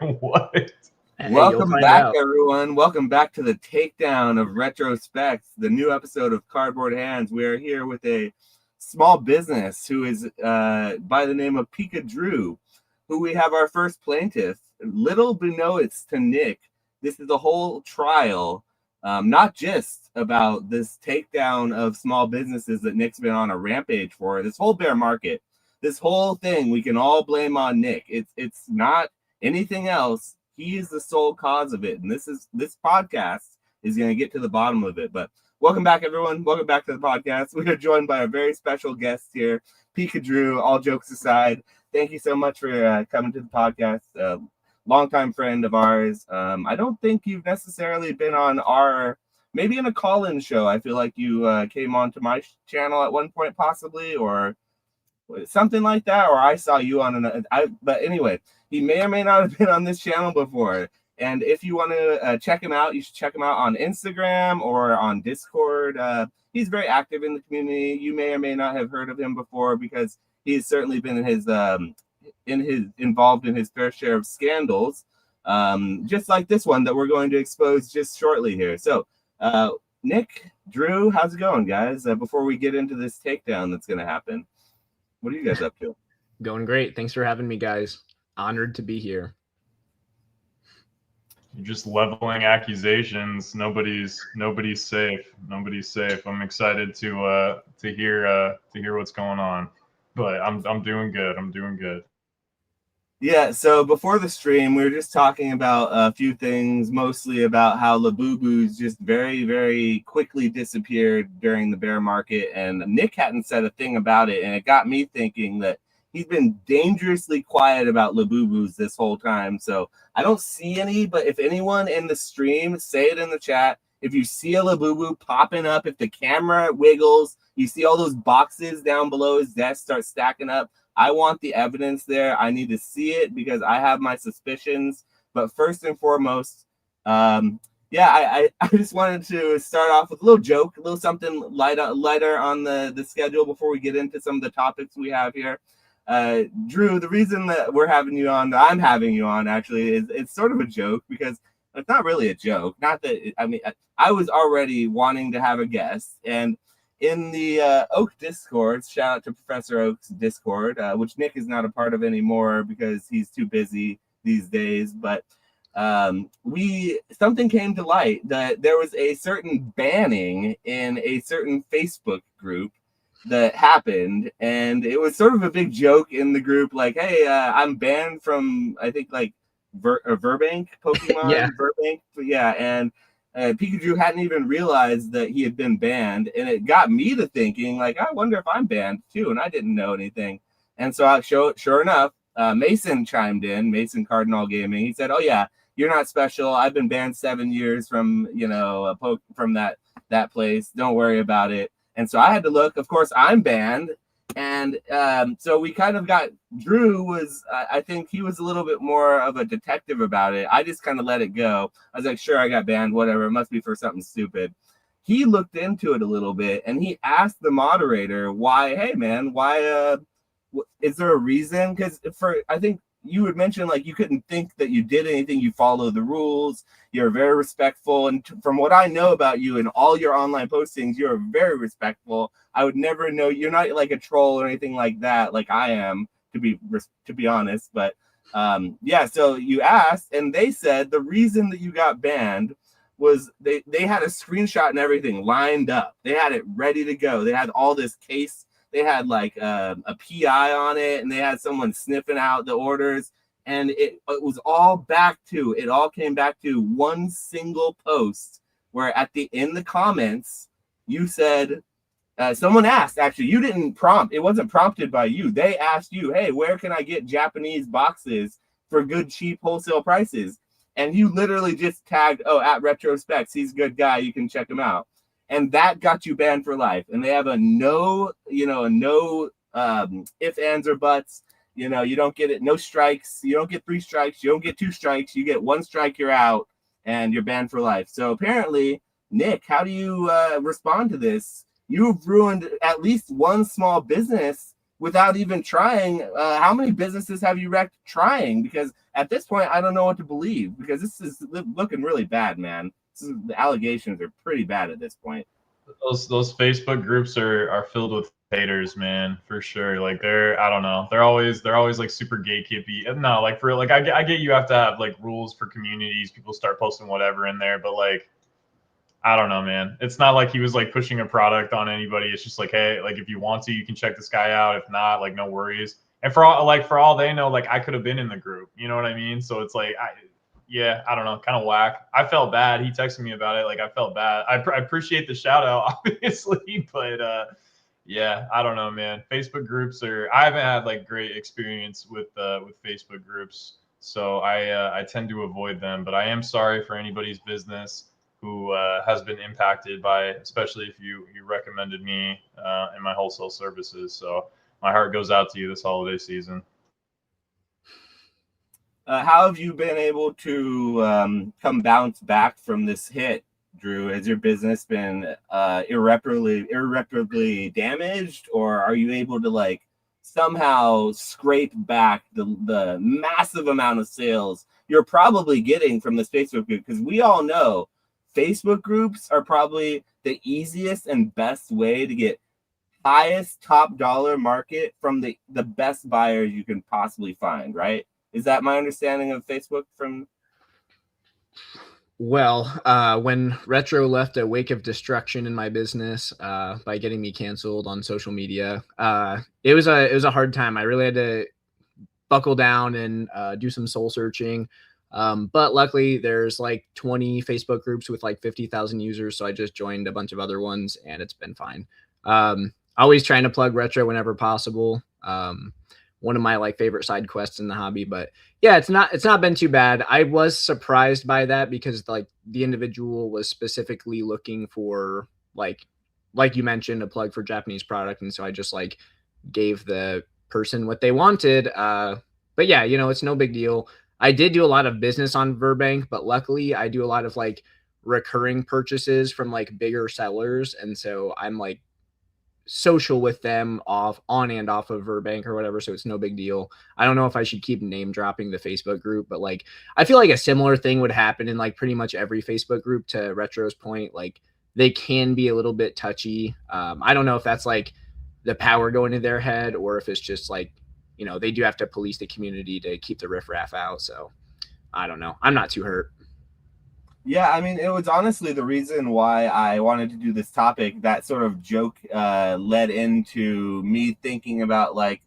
What? Hey, Welcome back, everyone. Welcome back to the takedown of Retrospects, the new episode of Cardboard Hands. We are here with a small business who is by the name of Pika Drew, who we have our first plaintiff. Little beknownst to Nick, this is a whole trial, not just about this takedown of small businesses that Nick's been on a rampage for. This whole bear market, this whole thing, we can all blame on Nick. It's not anything else. He is the sole cause of it, and this podcast is going to get to the bottom of it. But welcome back, everyone. Welcome back to the podcast. We are joined by a very special guest here, Pika Drew. All jokes aside, thank you so much for coming to the podcast. Longtime friend of ours. I don't think you've necessarily been on maybe in a call-in show. I feel like you came onto my channel at one point, possibly, or something like that, or I saw you on but anyway, he may or may not have been on this channel before. And if you want to check him out, you should check him out on Instagram or on Discord. He's very active in the community. You may or may not have heard of him before because he's certainly been involved in his fair share of scandals, just like this one that we're going to expose just shortly here. So Nick, Drew, how's it going, guys? Before we get into this takedown that's going to happen, what are you guys up to? Going great. Thanks for having me, guys. Honored to be here. You're just leveling accusations. Nobody's safe. Nobody's safe. I'm excited to hear what's going on. But I'm doing good. I'm doing good. Yeah, so before the stream, we were just talking about a few things, mostly about how Labubu's just very, very quickly disappeared during the bear market, and Nick hadn't said a thing about it, and it got me thinking that he's been dangerously quiet about Labubu's this whole time. So I don't see any, but if anyone in the stream, say it in the chat. If you see a Labubu popping up, if the camera wiggles, you see all those boxes down below his desk start stacking up, I want the evidence there. I need to see it because I have my suspicions. But first and foremost, I just wanted to start off with a little joke, a little something lighter on the schedule before we get into some of the topics we have here. Drew, the reason that I'm having you on actually, is it's sort of a joke because it's not really a joke. Not that, I was already wanting to have a guest, and in the Oak Discord, shout out to Professor Oak's Discord, which Nick is not a part of anymore because he's too busy these days. But something came to light that there was a certain banning in a certain Facebook group that happened, and it was sort of a big joke in the group, like, hey, I'm banned from, I think, like Verbank Pokemon. Yeah. Verbank, yeah, and Pikachu hadn't even realized that he had been banned, and it got me to thinking, like, I wonder if I'm banned too, and I didn't know anything. And so sure enough, Mason chimed in, Mason Cardinal Gaming. He said, oh yeah, you're not special. I've been banned 7 years from, from that place. Don't worry about it. And so I had to look. Of course, I'm banned. And so we kind of got, Drew was, I think he was a little bit more of a detective about it. I just kind of let it go. I was like, sure, I got banned, whatever. It must be for something stupid. He looked into it a little bit, and he asked the moderator why, hey, man, why, is there a reason? Because I think you would mention, like, you couldn't think that you did anything. You follow the rules. You're very respectful. And from what I know about you and all your online postings, you're very respectful. I would never know. You're not like a troll or anything like that, like I am, to be honest. But so you asked, and they said the reason that you got banned was they had a screenshot and everything lined up. They had it ready to go. They had all this case. They had like a PI on it, and they had someone sniffing out the orders. And it was all it all came back to one single post where in the comments, you said, someone asked, actually, you didn't prompt. It wasn't prompted by you. They asked you, hey, where can I get Japanese boxes for good, cheap wholesale prices? And you literally just tagged, at Retrospects. He's a good guy. You can check him out. And that got you banned for life. And they have a no ifs, ands, or buts. You don't get it. No strikes. You don't get 3 strikes. You don't get 2 strikes. You get 1 strike, you're out, and you're banned for life. So apparently, Nick, how do you respond to this? You've ruined at least one small business without even trying. How many businesses have you wrecked trying? Because at this point, I don't know what to believe, because this is looking really bad, man. The allegations are pretty bad at this point. Those Facebook groups are filled with haters, man, for sure. Like I don't know, they're always like super gatekeepy. No, like for like I get you have to have like rules for communities. People start posting whatever in there, but like I don't know, man. It's not like he was like pushing a product on anybody. It's just like, hey, like if you want to, you can check this guy out. If not, like no worries. And for all they know, like I could have been in the group. You know what I mean? So it's like, yeah, I don't know, kind of whack. I felt bad. He texted me about it. Like I felt bad. I appreciate the shout out, obviously, but yeah, I don't know, man. Facebook groups I haven't had like great experience with Facebook groups, so I tend to avoid them. But I am sorry for anybody's business who has been impacted by, especially if you recommended me and my wholesale services. So my heart goes out to you this holiday season. How have you been able to come bounce back from this hit, Drew? Has your business been irreparably damaged, or are you able to like somehow scrape back the massive amount of sales you're probably getting from this Facebook group? Because we all know Facebook groups are probably the easiest and best way to get highest top dollar market from the best buyers you can possibly find, right? Is that my understanding of Facebook from? Well, when Retro left a wake of destruction in my business by getting me canceled on social media, it was a hard time. I really had to buckle down and do some soul searching. But luckily, there's like 20 Facebook groups with like 50,000 users, so I just joined a bunch of other ones, and it's been fine. Always trying to plug Retro whenever possible. One of my like favorite side quests in the hobby, but yeah, it's not been too bad. I was surprised by that because like the individual was specifically looking for like you mentioned, a plug for Japanese product, and so I just like gave the person what they wanted. But yeah, it's no big deal. I did do a lot of business on Verbank, but luckily I do a lot of like recurring purchases from like bigger sellers, and so I'm like social with them on and off of Verbank or whatever, so it's no big deal. I don't know if I should keep name dropping the Facebook group, but like I feel like a similar thing would happen in like pretty much every Facebook group. To Retro's point, like they can be a little bit touchy. I don't know if that's like the power going to their head or if it's just like they do have to police the community to keep the riffraff out. So I don't know. I'm not too hurt. Yeah, I mean, it was honestly the reason why I wanted to do this topic. That sort of joke led into me thinking about, like,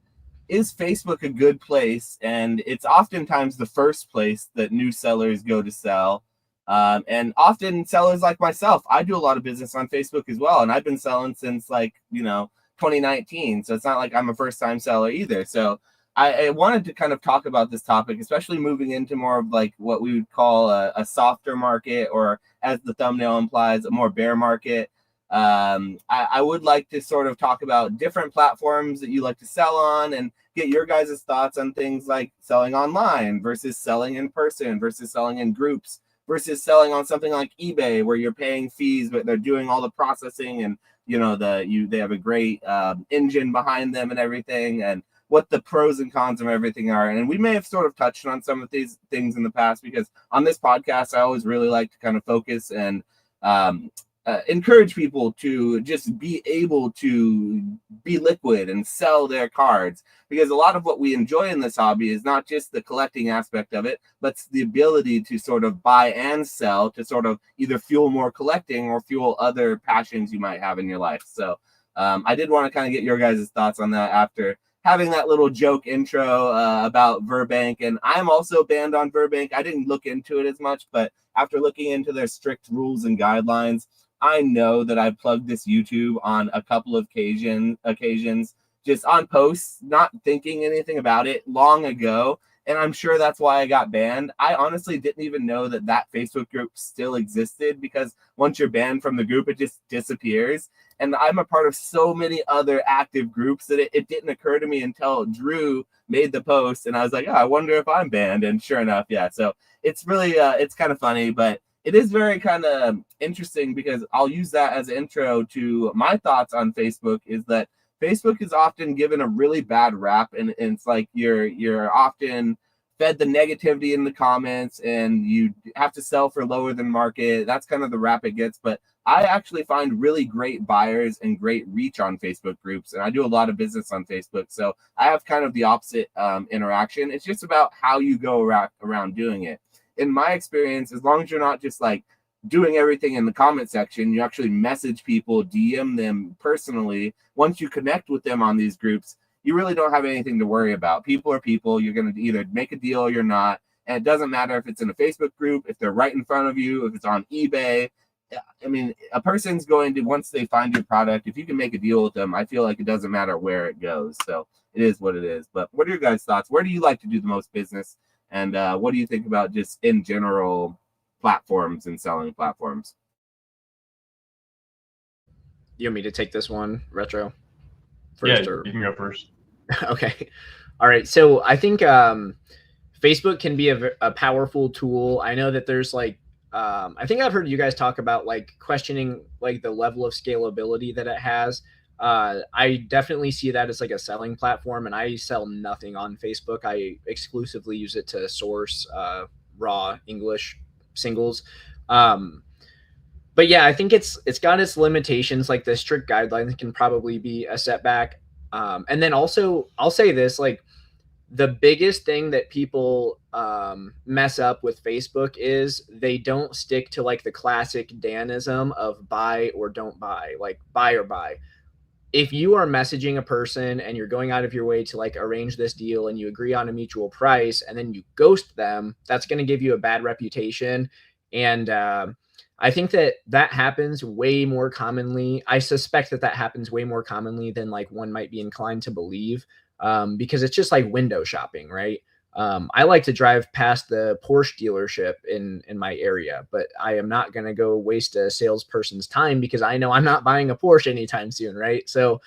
is Facebook a good place? And it's oftentimes the first place that new sellers go to sell. And often sellers like myself, I do a lot of business on Facebook as well. And I've been selling since, like, 2019. So it's not like I'm a first-time seller either. So I wanted to kind of talk about this topic, especially moving into more of like what we would call a softer market, or as the thumbnail implies, a more bear market. I would like to sort of talk about different platforms that you like to sell on and get your guys' thoughts on things like selling online versus selling in person versus selling in groups versus selling on something like eBay where you're paying fees, but they're doing all the processing and they have a great engine behind them and everything, and what the pros and cons of everything are. And we may have sort of touched on some of these things in the past, because on this podcast, I always really like to kind of focus and encourage people to just be able to be liquid and sell their cards, because a lot of what we enjoy in this hobby is not just the collecting aspect of it, but the ability to sort of buy and sell to sort of either fuel more collecting or fuel other passions you might have in your life. So I did want to kind of get your guys' thoughts on that after having that little joke intro about Verbank. And I'm also banned on Verbank. I didn't look into it as much, but after looking into their strict rules and guidelines, I know that I plugged this YouTube on a couple of occasions, just on posts, not thinking anything about it long ago. And I'm sure that's why I got banned. I honestly didn't even know that Facebook group still existed, because once you're banned from the group, it just disappears. And I'm a part of so many other active groups that it didn't occur to me until Drew made the post. And I was like, oh, I wonder if I'm banned. And sure enough, yeah. So it's really, it's kind of funny, but it is very kind of interesting, because I'll use that as an intro to my thoughts on Facebook, is that Facebook is often given a really bad rap, and it's like you're often fed the negativity in the comments, and you have to sell for lower than market. That's kind of the rap it gets. But I actually find really great buyers and great reach on Facebook groups, and I do a lot of business on Facebook, so I have kind of the opposite interaction. It's just about how you go around doing it. In my experience, as long as you're not just like doing everything in the comment section, you actually message people, DM them personally. Once you connect with them on these groups, you really don't have anything to worry about. People are people. You're going to either make a deal or you're not. And it doesn't matter if it's in a Facebook group, if they're right in front of you, if it's on eBay. I mean, a person's going to, once they find your product, if you can make a deal with them, I feel like it doesn't matter where it goes. So it is what it is. But what are your guys' thoughts? Where do you like to do the most business? And what do you think about just in general platforms and selling platforms? You want me to take this one, Retro? First, yeah, you can go first. Okay. All right. So I think Facebook can be a powerful tool. I know that there's like, I think I've heard you guys talk about like questioning like the level of scalability that it has. I definitely see that as like a selling platform, and I sell nothing on Facebook. I exclusively use it to source raw English singles. But yeah, I think it's got its limitations. Like the strict guidelines can probably be a setback. And then also, I'll say this, like the biggest thing that people mess up with Facebook is they don't stick to like the classic Danism of buy or don't buy, like buy or buy. If you are messaging a person and you're going out of your way to like arrange this deal and you agree on a mutual price and then you ghost them, that's going to give you a bad reputation. And I think that happens way more commonly. I suspect that happens way more commonly than like one might be inclined to believe, because it's just like window shopping, right? I like to drive past the Porsche dealership in my area, but I am not going to go waste a salesperson's time because I know I'm not buying a Porsche anytime soon, right? So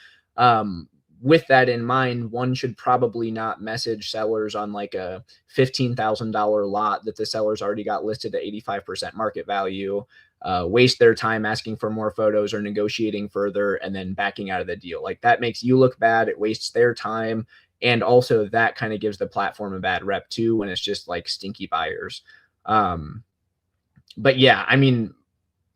with that in mind, one should probably not message sellers on like a $15,000 lot that the seller's already got listed at 85% market value, waste their time asking for more photos or negotiating further and then backing out of the deal. Like that makes you look bad. It wastes their time. And also that kind of gives the platform a bad rep too, when it's just like stinky buyers. But yeah, I mean,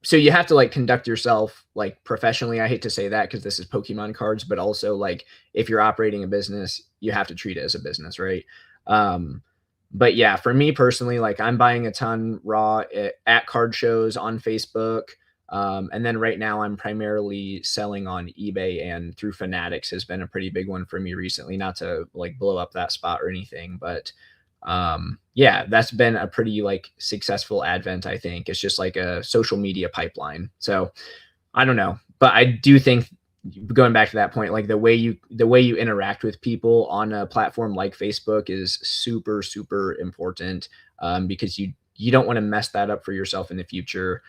so you have to like conduct yourself like professionally. I hate to say that because this is Pokemon cards, but also like if you're operating a business, you have to treat it as a business, right? But yeah, for me personally, like I'm buying a ton raw at card shows on Facebook. And then right now I'm primarily selling on eBay, and through Fanatics has been a pretty big one for me recently, not to like blow up that spot or anything, but yeah, that's been a pretty like successful advent. I think it's just like a social media pipeline. So I don't know, but I do think, going back to that point, like the way you interact with people on a platform like Facebook is super, super important, because you don't want to mess that up for yourself in the future.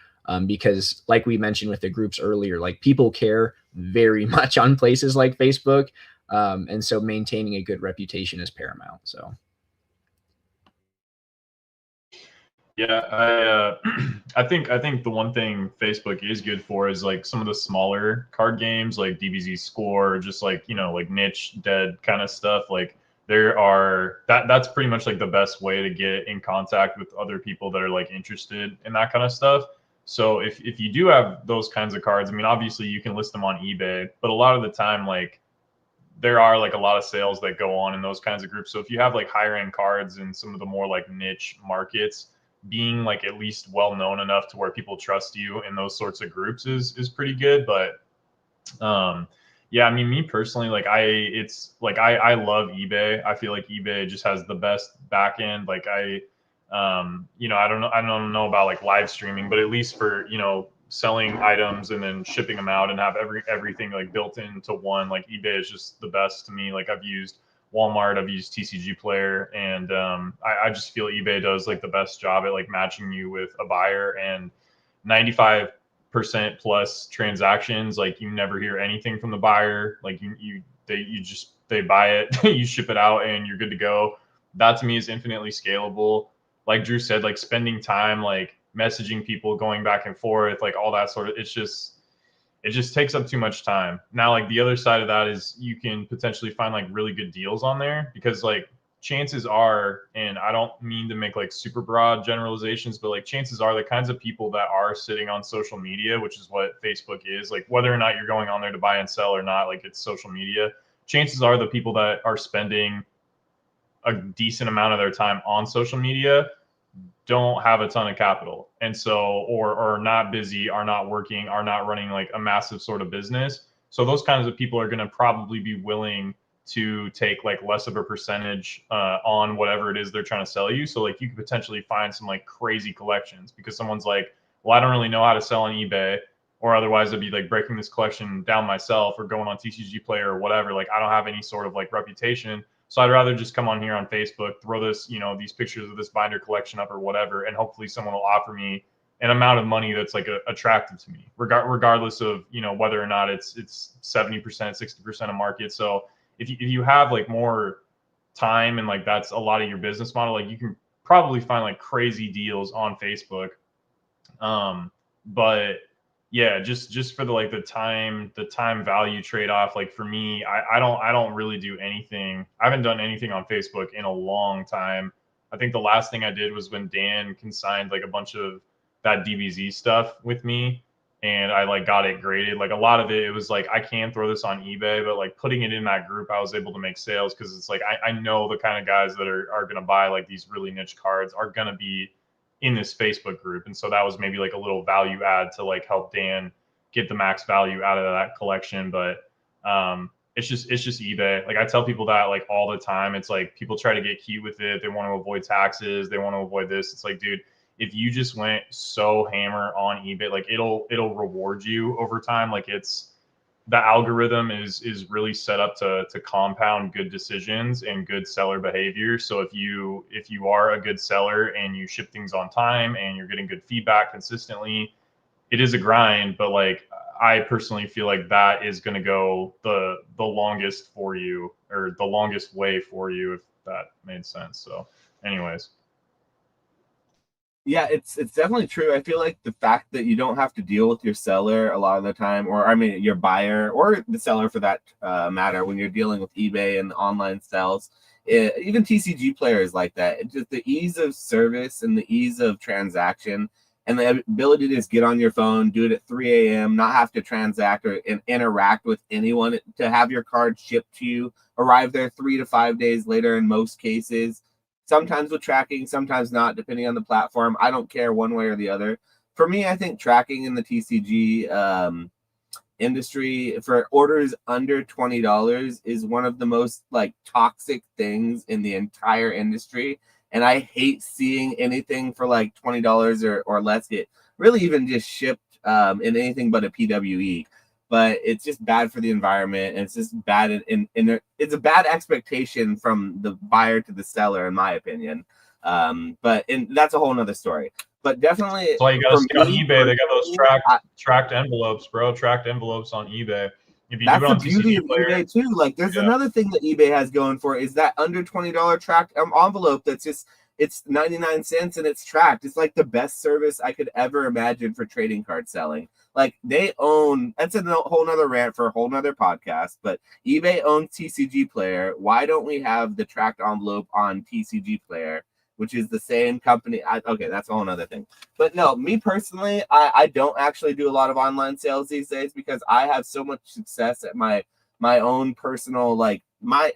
Because like we mentioned with the groups earlier, like people care very much on places like Facebook. And so maintaining a good reputation is paramount. So. Yeah, I think the one thing Facebook is good for is like some of the smaller card games like DBZ Score, or just like, you know, like niche dead kind of stuff. Like that's pretty much like the best way to get in contact with other people that are like interested in that kind of stuff. So if you do have those kinds of cards, I mean, obviously you can list them on eBay, but a lot of the time, like there are like a lot of sales that go on in those kinds of groups. So if you have like higher end cards in some of the more like niche markets, being like at least well known enough to where people trust you in those sorts of groups is pretty good. But yeah, I mean, me personally, like I love eBay. I feel like eBay just has the best back end. Like you know, I don't know about like live streaming, but at least for, you know, selling items and then shipping them out and have everything like built into one, like eBay is just the best to me. Like I've used Walmart, I've used TCG Player, and I just feel eBay does like the best job at like matching you with a buyer. And 95% plus transactions, like you never hear anything from the buyer. Like they buy it, you ship it out, and you're good to go. That to me is infinitely scalable. Like Drew said, like spending time like messaging people, going back and forth, like all that sort of, it's just, it just takes up too much time. Now, like the other side of that is you can potentially find like really good deals on there, because like chances are, and I don't mean to make like super broad generalizations, but like chances are the kinds of people that are sitting on social media, which is what Facebook is, like whether or not you're going on there to buy and sell or not, like it's social media. Chances are the people that are spending a decent amount of their time on social media don't have a ton of capital, and so or are not busy, are not working, are not running like a massive sort of business. So those kinds of people are going to probably be willing to take like less of a percentage on whatever it is they're trying to sell you. So like you could potentially find some like crazy collections because someone's like, well, I don't really know how to sell on eBay, or otherwise I'd be like breaking this collection down myself or going on TCG Player or whatever. Like I don't have any sort of like reputation. So I'd rather just come on here on Facebook, throw this, these pictures of this binder collection up or whatever, and hopefully someone will offer me an amount of money that's like attractive to me, regardless of whether or not it's 70%, 60% of market. So if you have like more time and like that's a lot of your business model, like you can probably find like crazy deals on Facebook. But yeah, just for the time value trade off. Like for me, I don't really do anything. I haven't done anything on Facebook in a long time. I think the last thing I did was when Dan consigned like a bunch of that DBZ stuff with me, and I like got it graded. Like a lot of it was like I can throw this on eBay, but like putting it in that group, I was able to make sales because it's like I know the kind of guys that are gonna buy like these really niche cards are gonna be in this Facebook group. And so that was maybe like a little value add to like help Dan get the max value out of that collection. But it's just eBay. Like I tell people that like all the time. It's like people try to get cute with it. They want to avoid taxes. They want to avoid this. It's like, dude, if you just went so hammer on eBay, like it'll reward you over time. Like the algorithm is really set up to compound good decisions and good seller behavior. So if you are a good seller and you ship things on time and you're getting good feedback consistently, it is a grind, but like I personally feel like that is going to go the longest for you, or the longest way for you, if that made sense. So anyways. Yeah, it's definitely true. I feel like the fact that you don't have to deal with your seller a lot of the time, or I mean your buyer or the seller for that matter, when you're dealing with eBay and online sales, even TCG players like that. It's just the ease of service and the ease of transaction and the ability to just get on your phone, do it at 3 a.m., not have to transact or interact with anyone, to have your card shipped to you, arrive there 3 to 5 days later in most cases. Sometimes with tracking, sometimes not, depending on the platform. I don't care one way or the other. For me, I think tracking in the TCG industry for orders under $20 is one of the most like toxic things in the entire industry. And I hate seeing anything for like $20 or less get really even just shipped in anything but a PWE. But it's just bad for the environment, and it's just bad it's a bad expectation from the buyer to the seller, in my opinion. But that's a whole nother story. But definitely, that's why you got to see on eBay. They got those tracked envelopes, bro. Tracked envelopes on eBay. If you that's do it on the beauty TCG of Player, eBay too. Like, there's another thing that eBay has going for is that under $20 tracked envelope. That's just it's 99 cents and it's tracked. It's like the best service I could ever imagine for trading card selling. Like they own, that's a whole nother rant for a whole nother podcast, but eBay owns TCG Player. Why don't we have the tracked envelope on TCG Player, which is the same company? Okay, that's a whole other thing. But no, me personally, I don't actually do a lot of online sales these days because I have so much success at my own personal, like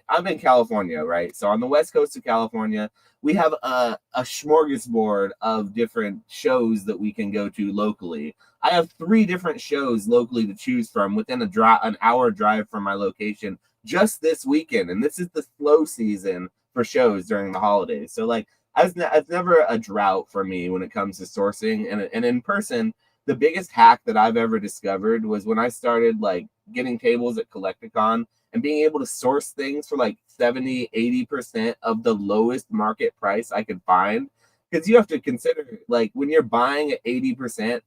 I'm in California, right? So on the west coast of California, we have a smorgasbord of different shows that we can go to locally. I have 3 different shows locally to choose from within an hour drive from my location just this weekend. And this is the slow season for shows during the holidays. So like, it's never a drought for me when it comes to sourcing. And in person, the biggest hack that I've ever discovered was when I started like getting tables at Collecticon and being able to source things for like 70, 80% of the lowest market price I could find. Because you have to consider, like, when you're buying at 80%,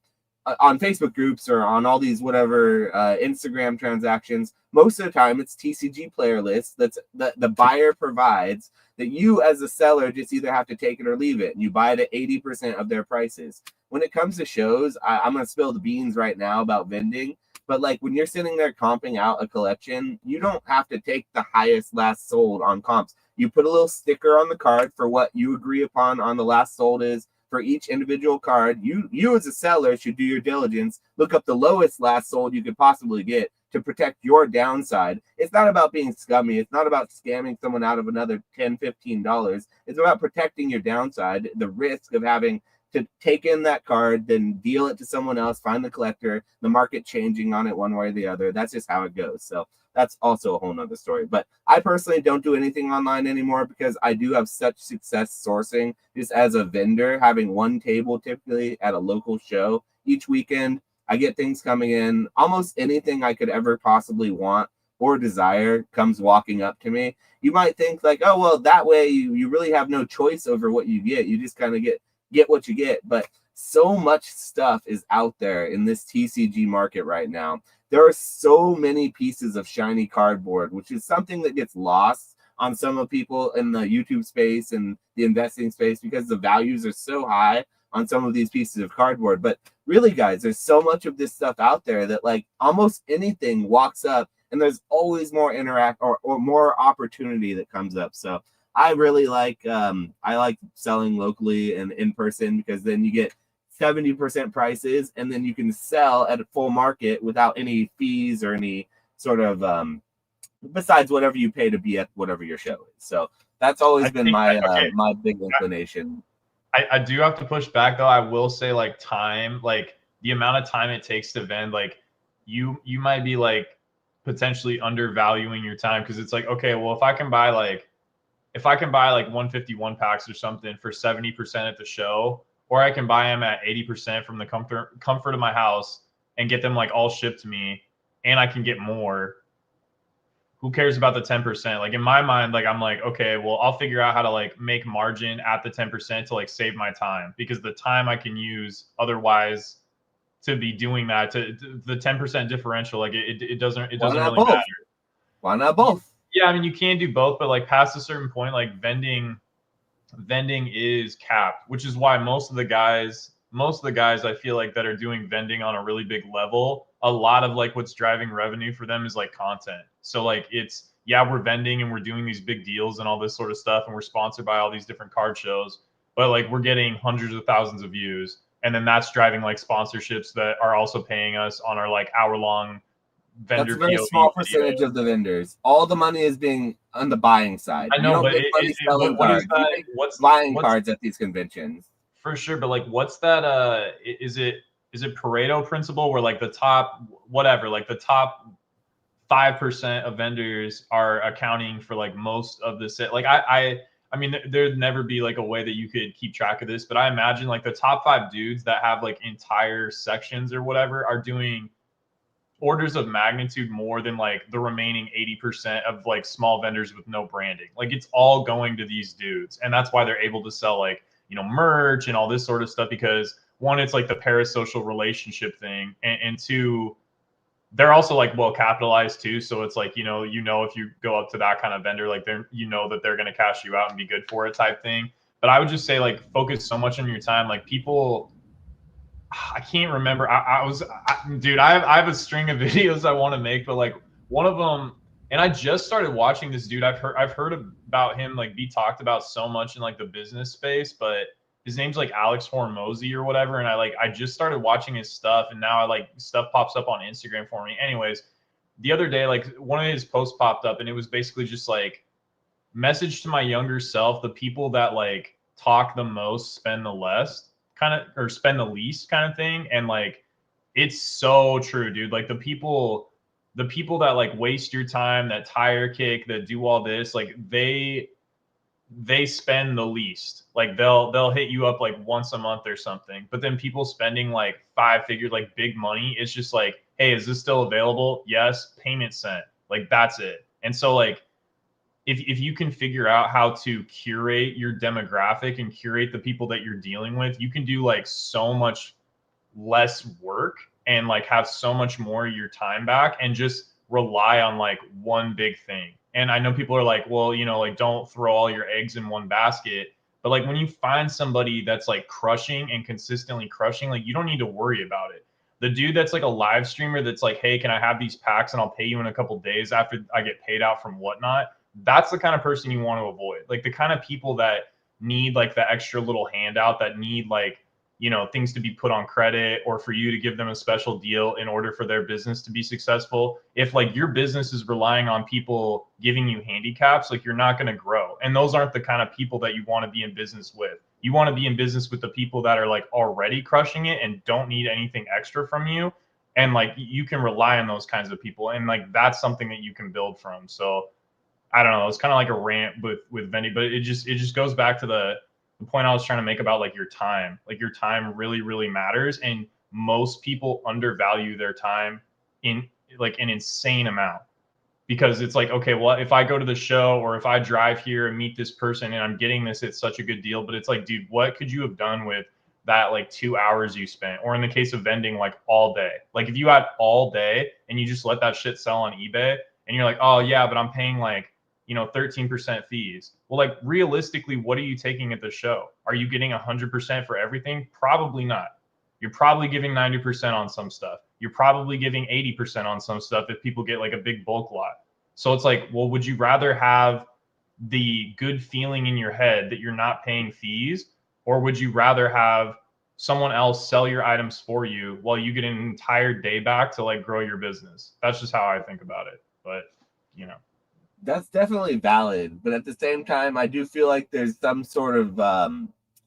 on Facebook groups or on all these whatever Instagram transactions, most of the time it's TCG player lists that the buyer provides that you as a seller just either have to take it or leave it. And you buy it at 80% of their prices. When it comes to shows, I'm going to spill the beans right now about vending. But like when you're sitting there comping out a collection, you don't have to take the highest last sold on comps. You put a little sticker on the card for what you agree upon on the last sold is for each individual card. You as a seller should do your diligence, look up the lowest last sold you could possibly get to protect your downside. It's not about being scummy. It's not about scamming someone out of another $10, $15. It's about protecting your downside, the risk of having to take in that card, then deal it to someone else, find the collector, the market changing on it one way or the other. That's just how it goes. So that's also a whole nother story. But I personally don't do anything online anymore because I do have such success sourcing just as a vendor, having one table typically at a local show each weekend. I get things coming in. Almost anything I could ever possibly want or desire comes walking up to me. You might think like, oh, well, that way you really have no choice over what you get. You just kind of get what you get. But so much stuff is out there in this TCG market right now. There are so many pieces of shiny cardboard, which is something that gets lost on some of people in the YouTube space and the investing space because the values are so high on some of these pieces of cardboard. But really, guys, there's so much of this stuff out there that like almost anything walks up and there's always more or more opportunity that comes up. So I really like selling locally and in person because then you get 70% prices and then you can sell at a full market without any fees or any sort of besides whatever you pay to be at whatever your show is. So that's always been my my big inclination. I do have to push back though. I will say like time, like the amount of time it takes to vend, like you might be like potentially undervaluing your time because it's like, okay, well, if I can buy like 151 packs or something for 70% at the show, or I can buy them at 80% from the comfort of my house and get them like all shipped to me, and I can get more. Who cares about the 10%? Like in my mind, like I'm like, okay, well, I'll figure out how to like make margin at the 10% to like save my time because the time I can use otherwise to be doing that to the 10% differential, like it doesn't really matter. Why not both? Yeah, I mean you can do both, but like past a certain point, like vending is capped, which is why most of the guys I feel like that are doing vending on a really big level, a lot of like what's driving revenue for them is like content. So like it's, yeah, we're vending and we're doing these big deals and all this sort of stuff and we're sponsored by all these different card shows, but like we're getting hundreds of thousands of views, and then that's driving like sponsorships that are also paying us on our like hour-long vendor. That's a very POV small percentage of the vendors. All the money is being on the buying side. I know, but selling cards. What's buying cards at these conventions? For sure, but like, what's that? Is it Pareto principle where like the top whatever, like the top 5% of vendors are accounting for like most of the set? Like I mean, there'd never be like a way that you could keep track of this, but I imagine like the top 5 dudes that have like entire sections or whatever are doing orders of magnitude more than like the remaining 80% of like small vendors with no branding. Like it's all going to these dudes, and that's why they're able to sell like, you know, merch and all this sort of stuff, because one, it's like the parasocial relationship thing, and two, they're also like well capitalized too. So it's like, you know, if you go up to that kind of vendor, like they're, you know, that they're going to cash you out and be good for it type thing. But I would just say like focus so much on your time. Like people, I can't remember. Dude, I have a string of videos I want to make, but like one of them, and I just started watching this dude. I've heard about him like be talked about so much in like the business space, but his name's like Alex Hormozy or whatever. And I just started watching his stuff, and now I like stuff pops up on Instagram for me. Anyways, the other day, like one of his posts popped up, and it was basically just like message to my younger self: the people that like talk the most spend the less, kind of, or spend the least kind of thing. And like it's so true, dude. Like the people that like waste your time, that tire kick, that do all this, like they spend the least. Like they'll hit you up like once a month or something. But then people spending like 5 figures, like big money, it's just like, hey, is this still available? Yes, payment sent. Like that's it. And so like if you can figure out how to curate your demographic and curate the people that you're dealing with, you can do like so much less work and like have so much more of your time back and just rely on like one big thing. And I know people are like, well, you know, like don't throw all your eggs in one basket. But like when you find somebody that's like crushing and consistently crushing, like you don't need to worry about it. The dude that's like a live streamer that's like, hey, can I have these packs and I'll pay you in a couple days after I get paid out from whatnot. That's the kind of person you want to avoid. Like the kind of people that need like the extra little handout, that need like, you know, things to be put on credit or for you to give them a special deal in order for their business to be successful. If like your business is relying on people giving you handicaps, like you're not going to grow. And those aren't the kind of people that you want to be in business with. You want to be in business with the people that are like already crushing it and don't need anything extra from you. And like you can rely on those kinds of people. And like that's something that you can build from. So I don't know. It's kind of like a rant with vending, but it just goes back to the point I was trying to make about like your time. Like your time really, really matters. And most people undervalue their time in like an insane amount. Because it's like, okay, well, if I go to the show or if I drive here and meet this person and I'm getting this, it's such a good deal. But it's like, dude, what could you have done with that like 2 hours you spent? Or in the case of vending, like all day. Like if you had all day and you just let that shit sell on eBay and you're like, oh yeah, but I'm paying like, you know, 13% fees. Well, like realistically, what are you taking at the show? Are you getting 100% for everything? Probably not. You're probably giving 90% on some stuff. You're probably giving 80% on some stuff if people get like a big bulk lot. So it's like, well, would you rather have the good feeling in your head that you're not paying fees, or would you rather have someone else sell your items for you while you get an entire day back to like grow your business? That's just how I think about it. But, you know. That's definitely valid. But at the same time, I do feel like there's some sort of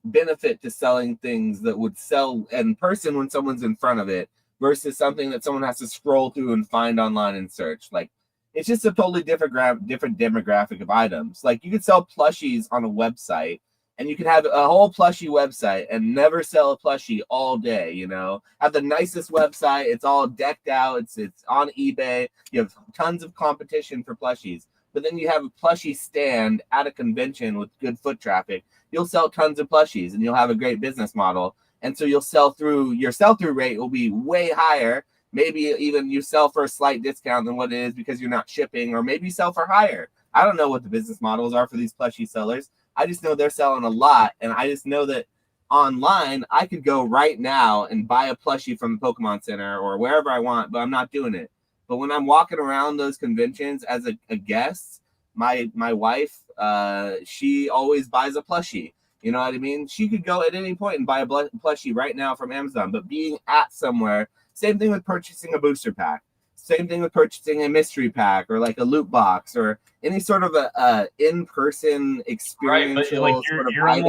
benefit to selling things that would sell in person when someone's in front of it versus something that someone has to scroll through and find online and search. Like it's just a totally different demographic of items. Like you could sell plushies on a website and you could have a whole plushie website and never sell a plushie all day, you know, have the nicest website. It's all decked out. It's on eBay. You have tons of competition for plushies. But then you have a plushie stand at a convention with good foot traffic. You'll sell tons of plushies and you'll have a great business model. And so you'll sell through, your sell-through rate will be way higher. Maybe even you sell for a slight discount than what it is because you're not shipping, or maybe you sell for higher. I don't know what the business models are for these plushie sellers. I just know they're selling a lot. And I just know that online, I could go right now and buy a plushie from the Pokemon Center or wherever I want, but I'm not doing it. But when I'm walking around those conventions as a guest, my wife, she always buys a plushie. You know what I mean? She could go at any point and buy a plushie right now from Amazon. But being at somewhere, same thing with purchasing a booster pack. Same thing with purchasing a mystery pack or like a loot box or any sort of a in-person experiential right, but like sort of you're item.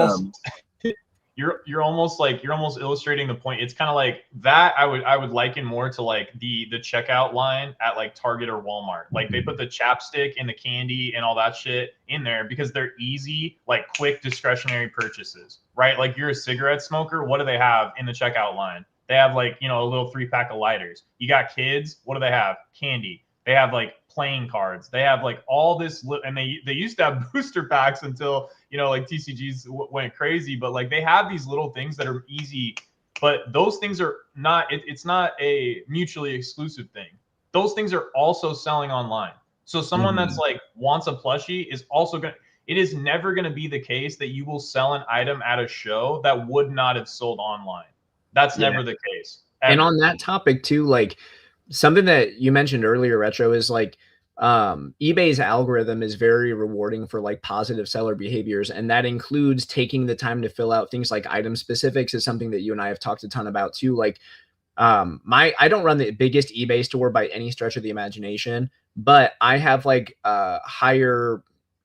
almost, you're almost illustrating the point. It's kind of like that. I would liken more to like the checkout line at like Target or Walmart. Like they put the chapstick and the candy and all that shit in there because they're easy, like quick discretionary purchases, right? Like you're a cigarette smoker. What do they have in the checkout line? They have like, you know, a little 3-pack of lighters. You got kids. What do they have? Candy. They have like playing cards. They have like all this, and they used to have booster packs until, you know, like TCGs went crazy. But like they have these little things that are easy, but those things are not. It's not a mutually exclusive thing. Those things are also selling online. So someone that's like wants a plushie is also gonna. It is never going to be the case that you will sell an item at a show that would not have sold online. That's never the case. Ever. And on that topic too, like something that you mentioned earlier, Retro, is like eBay's algorithm is very rewarding for like positive seller behaviors. And that includes taking the time to fill out things like item specifics is something that you and I have talked a ton about too. Like I don't run the biggest eBay store by any stretch of the imagination, but I have like higher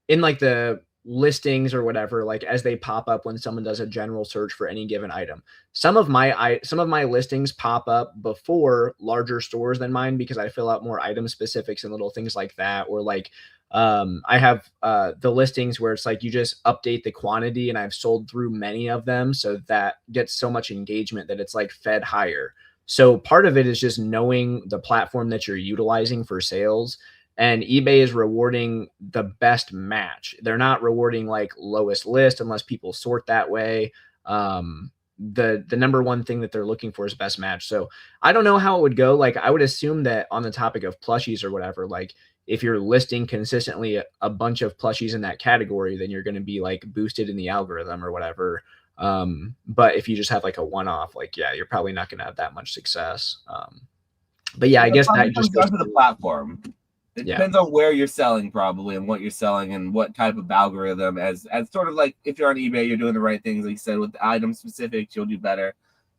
in like the listings or whatever, like as they pop up when someone does a general search for any given item. Some of my listings pop up before larger stores than mine because I fill out more item specifics and little things like that. Or like I have the listings where it's like you just update the quantity, and I've sold through many of them, so that gets so much engagement that it's like fed higher. So part of it is just knowing the platform that you're utilizing for sales. And eBay is rewarding the best match. They're not rewarding like lowest list unless people sort that way. The number one thing that they're looking for is best match. So I don't know how it would go. Like I would assume that on the topic of plushies or whatever, like if you're listing consistently a bunch of plushies in that category, then you're going to be like boosted in the algorithm or whatever. But if you just have like a one-off, like, yeah, you're probably not going to have that much success. But yeah, I guess that comes just down to the platform. It Yeah. depends on where you're selling, probably, and what you're selling and what type of algorithm. As sort of like if you're on eBay, you're doing the right things, like you said, with the item specifics, you'll do better.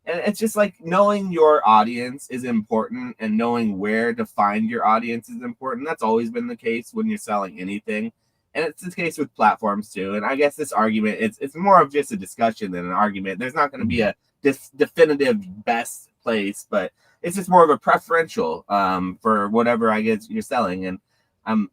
And it's just like knowing your audience is important, and knowing where to find your audience is important. That's always been the case when you're selling anything, and it's the case with platforms too. And I guess this argument, it's more of just a discussion than an argument. There's not going to be a definitive best place, but it's just more of a preferential for whatever I guess you're selling. And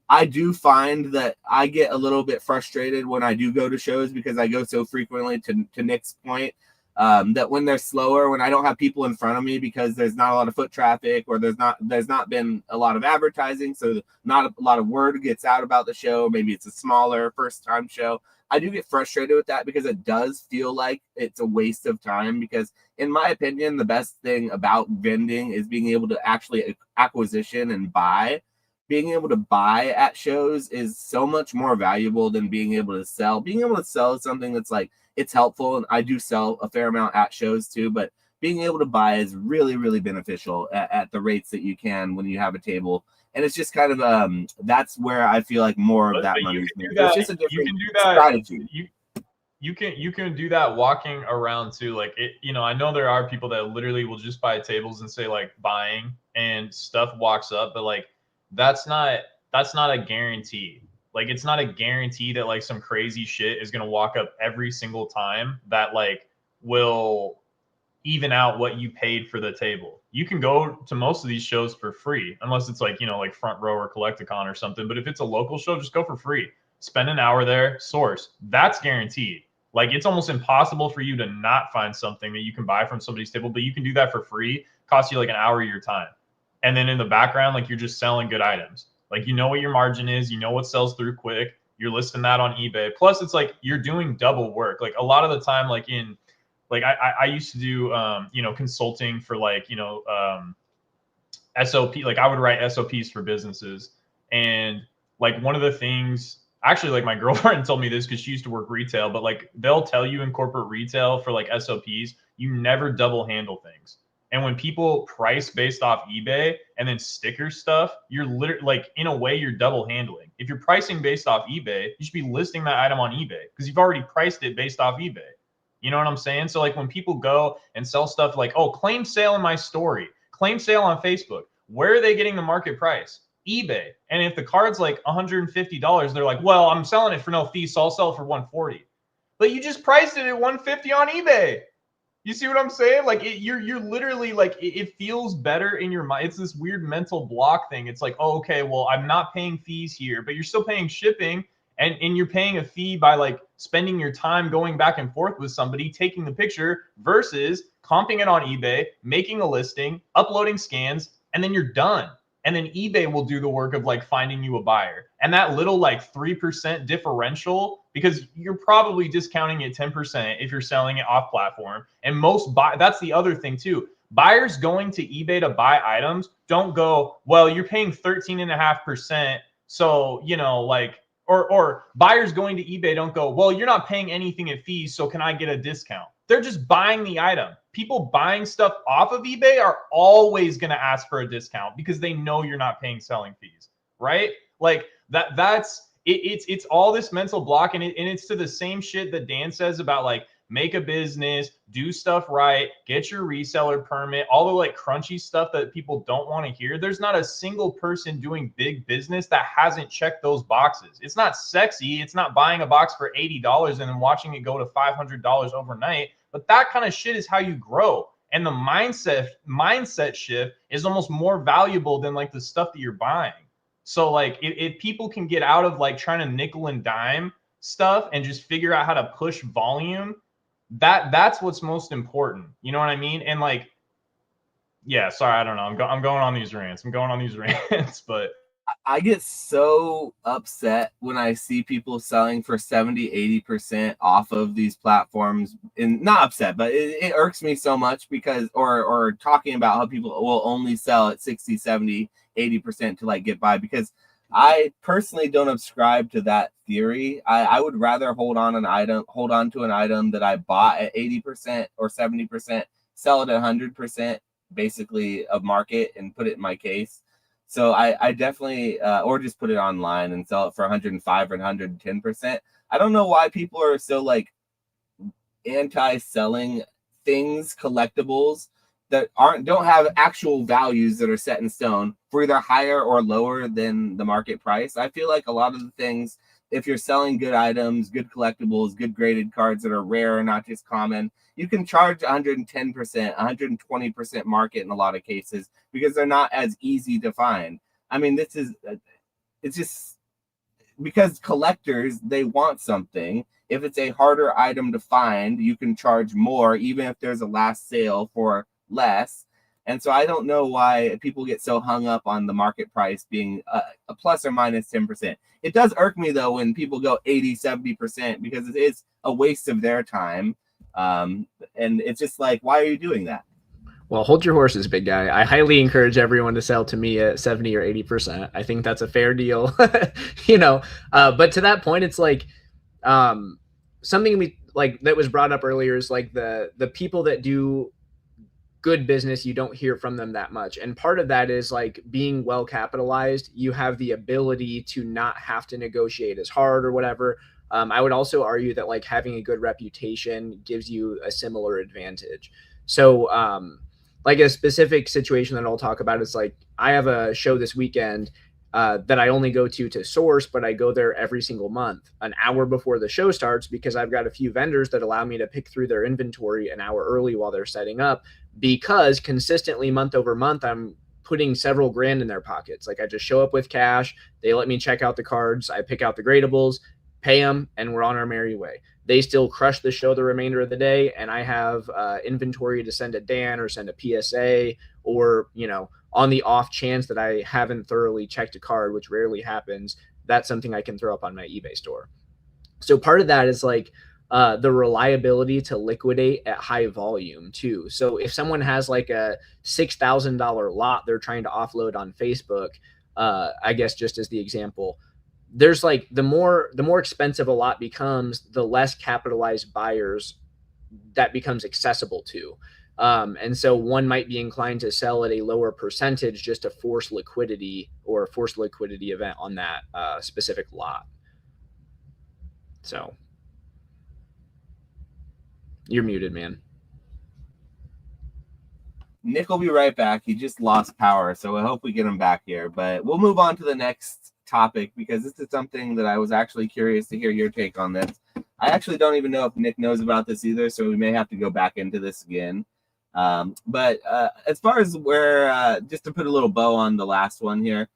I do find that I get a little bit frustrated when I do go to shows, because I go so frequently, to Nick's point, that when they're slower, when I don't have people in front of me because there's not a lot of foot traffic, or there's not been a lot of advertising, so not a lot of word gets out about the show. Maybe it's a smaller first time show. I do get frustrated with that, because it does feel like it's a waste of time. Because in my opinion, the best thing about vending is being able to actually acquisition and buy. Being able to buy at shows is so much more valuable than being able to sell. Being able to sell is something that's like, it's helpful, and I do sell a fair amount at shows too, but being able to buy is really, really beneficial at the rates that you can when you have a table. And it's just kind of that's where I feel like more of that money is made. It's just a different strategy. You can do that walking around too. Like it, I know there are people that literally will just buy tables and say like buying, and stuff walks up, but like that's not a guarantee. Like it's not a guarantee that like some crazy shit is gonna walk up every single time that like will even out what you paid for the table. You can go to most of these shows for free, unless it's like, like Front Row or Collecticon or something. But if it's a local show, just go for free. Spend an hour there, source. That's guaranteed. Like it's almost impossible for you to not find something that you can buy from somebody's table, but you can do that for free. Cost you like an hour of your time. And then in the background, like you're just selling good items. Like you know what your margin is, you know what sells through quick. You're listing that on eBay. Plus, it's like you're doing double work. Like a lot of the time, like I used to do consulting for like SOP. Like I would write SOPs for businesses, and like one of the things, actually, like my girlfriend told me this because she used to work retail, but like they'll tell you in corporate retail for like SOPs, you never double handle things. And when people price based off eBay and then sticker stuff, you're literally like, in a way, you're double handling. If you're pricing based off eBay, you should be listing that item on eBay because you've already priced it based off eBay. You know what I'm saying? So like when people go and sell stuff like, oh, claim sale in my story, claim sale on Facebook, where are they getting the market price? eBay. And if the card's like $150, they're like, well, I'm selling it for no fee, so I'll sell it for $140. But you just priced it at $150 on eBay. You see what I'm saying? Like you're literally like, it feels better in your mind. It's this weird mental block thing. It's like, oh, okay, well, I'm not paying fees here, but you're still paying shipping, and you're paying a fee by like spending your time going back and forth with somebody, taking the picture versus comping it on eBay, making a listing, uploading scans, and then you're done. And then eBay will do the work of like finding you a buyer. And that little like 3% differential, because you're probably discounting it 10% if you're selling it off platform. And that's the other thing too. Buyers going to eBay to buy items don't go, well, you're paying 13.5%. So, like, or buyers going to eBay don't go, well, you're not paying anything at fees, so can I get a discount? They're just buying the item. People buying stuff off of eBay are always going to ask for a discount because they know you're not paying selling fees, right? Like it's all this mental block, and it's to the same shit that Dan says about like make a business, do stuff right, get your reseller permit, all the like crunchy stuff that people don't want to hear. There's not a single person doing big business that hasn't checked those boxes. It's not sexy. It's not buying a box for $80 and then watching it go to $500 overnight. But that kind of shit is how you grow. And the mindset shift is almost more valuable than like the stuff that you're buying. So like if people can get out of like trying to nickel and dime stuff and just figure out how to push volume, that's what's most important. You know what I mean? And like, yeah, sorry, I don't know. I'm going on these rants. But I get so upset when I see people selling for 70-80% off of these platforms, and not upset, but it irks me so much because, or talking about how people will only sell at 60, 70, 80% to like get by, because I personally don't subscribe to that theory. I would rather hold on to an item that I bought at 80% or 70%, sell it at 100% basically of market and put it in my case. So I definitely, or just put it online and sell it for 105 or 110%. I don't know why people are so like anti-selling things, collectibles that don't have actual values that are set in stone for either higher or lower than the market price. I feel like a lot of the things, if you're selling good items, good collectibles, good graded cards that are rare, not just common, you can charge 110%, 120% market in a lot of cases because they're not as easy to find. I mean, it's just because collectors, they want something. If it's a harder item to find, you can charge more, even if there's a last sale for less. And so I don't know why people get so hung up on the market price being a plus or minus 10%. It does irk me, though, when people go 80, 70% because it is a waste of their time. And it's just like, why are you doing that? Well, hold your horses, big guy. I highly encourage everyone to sell to me at 70 or 80%. I think that's a fair deal, but to that point, it's like something we like that was brought up earlier is like the people that do good business, you don't hear from them that much. And part of that is like being well capitalized. You have the ability to not have to negotiate as hard or whatever. I would also argue that like having a good reputation gives you a similar advantage. So like a specific situation that I'll talk about is like I have a show this weekend that I only go to source, but I go there every single month, an hour before the show starts, because I've got a few vendors that allow me to pick through their inventory an hour early while they're setting up, because consistently month over month, I'm putting several grand in their pockets. Like I just show up with cash. They let me check out the cards. I pick out the gradables, pay them, and we're on our merry way. They still crush the show the remainder of the day, and I have inventory to send a Dan or send a PSA, or, on the off chance that I haven't thoroughly checked a card, which rarely happens, that's something I can throw up on my eBay store. So part of that is like the reliability to liquidate at high volume too. So if someone has like a $6,000 lot they're trying to offload on Facebook, I guess just as the example, there's like the more expensive a lot becomes, the less capitalized buyers that becomes accessible to. And so one might be inclined to sell at a lower percentage just to force liquidity or a forced liquidity event on that specific lot. So you're muted, man. Nick will be right back. He just lost power, so I hope we get him back here. But we'll move on to the next topic because this is something that I was actually curious to hear your take on this. I actually don't even know if Nick knows about this either, so we may have to go back into this again. But as far as where, just to put a little bow on the last one here,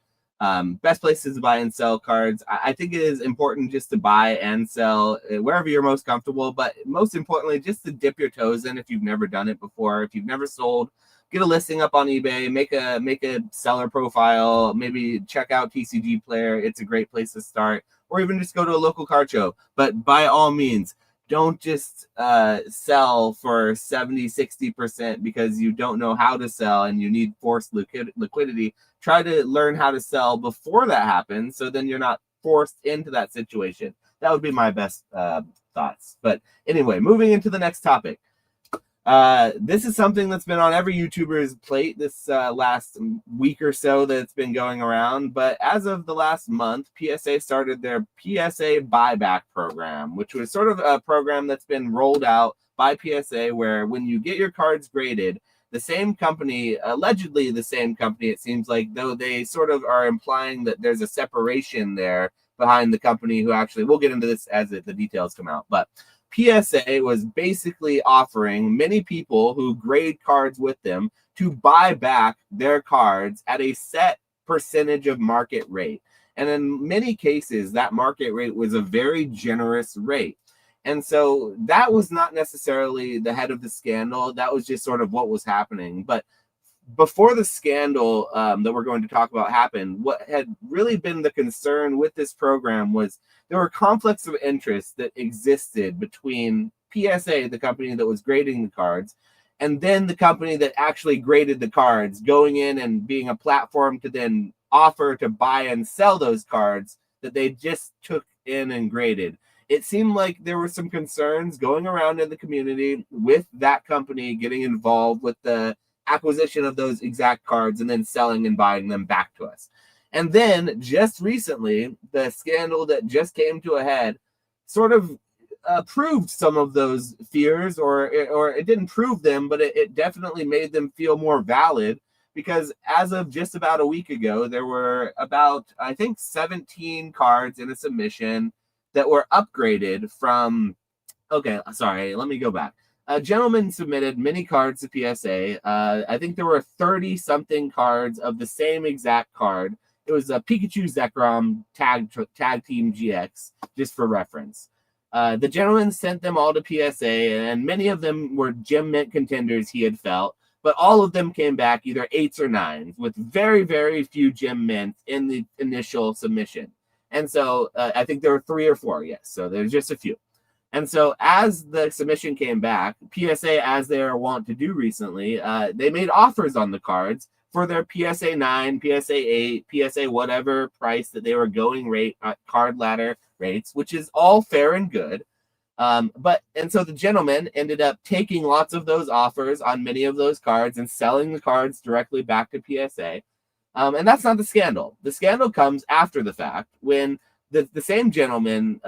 best places to buy and sell cards. I think it is important just to buy and sell wherever you're most comfortable, but most importantly, just to dip your toes in if you've never done it before. If you've never sold, get a listing up on eBay, make a seller profile, maybe check out TCG Player. It's a great place to start, or even just go to a local card show. But by all means, don't just sell for 70, 60% because you don't know how to sell and you need forced liquidity. Try to learn how to sell before that happens, so then you're not forced into that situation. That would be my best thoughts. But anyway, moving into the next topic. This is something that's been on every YouTuber's plate this last week or so that it's been going around. But as of the last month, PSA started their PSA buyback program, which was sort of a program that's been rolled out by PSA where when you get your cards graded, the same company, allegedly the same company, it seems like, though they sort of are implying that there's a separation there behind the company who actually, we'll get into this as the details come out, but PSA was basically offering many people who grade cards with them to buy back their cards at a set percentage of market rate. And in many cases, that market rate was a very generous rate. And so that was not necessarily the head of the scandal. That was just sort of what was happening. But before the scandal that we're going to talk about happened, what had really been the concern with this program was there were conflicts of interest that existed between PSA, the company that was grading the cards, and then the company that actually graded the cards, going in and being a platform to then offer to buy and sell those cards that they just took in and graded. It seemed like there were some concerns going around in the community with that company getting involved with the acquisition of those exact cards and then selling and buying them back to us. And then just recently, the scandal that just came to a head sort of proved some of those fears, or it didn't prove them, but it definitely made them feel more valid, because as of just about a week ago, there were about, I think, 17 cards in a submission that were upgraded from, okay, sorry, let me go back. A gentleman submitted many cards to PSA. I think there were 30-something cards of the same exact card. It was a Pikachu Zekrom Tag Team GX, just for reference. The gentleman sent them all to PSA, and many of them were gem mint contenders he had felt, but all of them came back either 8s or 9s, with very, very few gem mints in the initial submission. And so I think there were 3 or 4, yes. So there's just a few. And so as the submission came back, PSA, as they are wont to do recently, they made offers on the cards for their PSA 9, PSA 8, PSA whatever price that they were going rate card ladder rates, which is all fair and good. And so the gentleman ended up taking lots of those offers on many of those cards and selling the cards directly back to PSA. And that's not the scandal. The scandal comes after the fact, when the same gentleman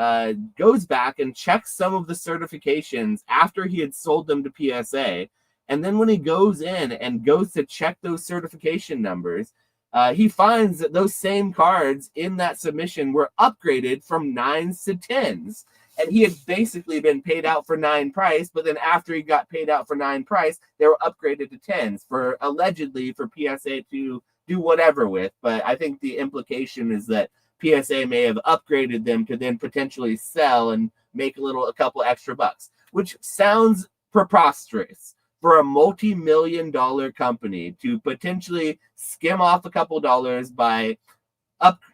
goes back and checks some of the certifications after he had sold them to PSA. And then when he goes in and goes to check those certification numbers, he finds that those same cards in that submission were upgraded from 9s to 10s. And he had basically been paid out for 9 price, but then after he got paid out for 9 price, they were upgraded to 10s for allegedly for PSA to do whatever with. But I think the implication is that PSA may have upgraded them to then potentially sell and make a couple extra bucks, which sounds preposterous for a multi-million-dollar company to potentially skim off a couple dollars by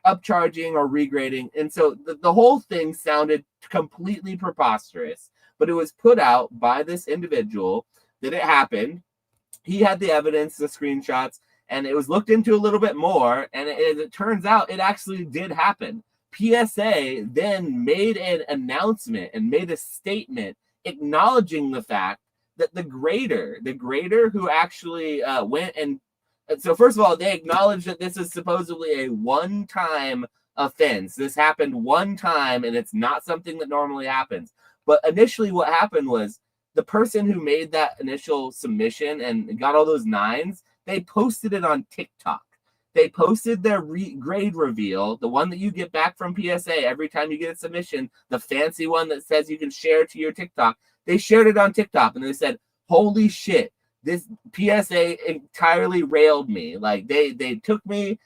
upcharging or regrading. And so the whole thing sounded completely preposterous, but it was put out by this individual that it happened. He had the evidence, the screenshots, and it was looked into a little bit more, and it turns out it actually did happen. PSA then made an announcement and made a statement acknowledging the fact that the grader who actually went and so first of all, they acknowledge that this is supposedly a one-time offense. This happened one time, and it's not something that normally happens. But initially what happened was the person who made that initial submission and got all those 9s, they posted it on TikTok. They posted their grade reveal, the one that you get back from PSA every time you get a submission, the fancy one that says you can share to your TikTok. They shared it on TikTok, and they said, holy shit. This PSA entirely railed me. Like they took me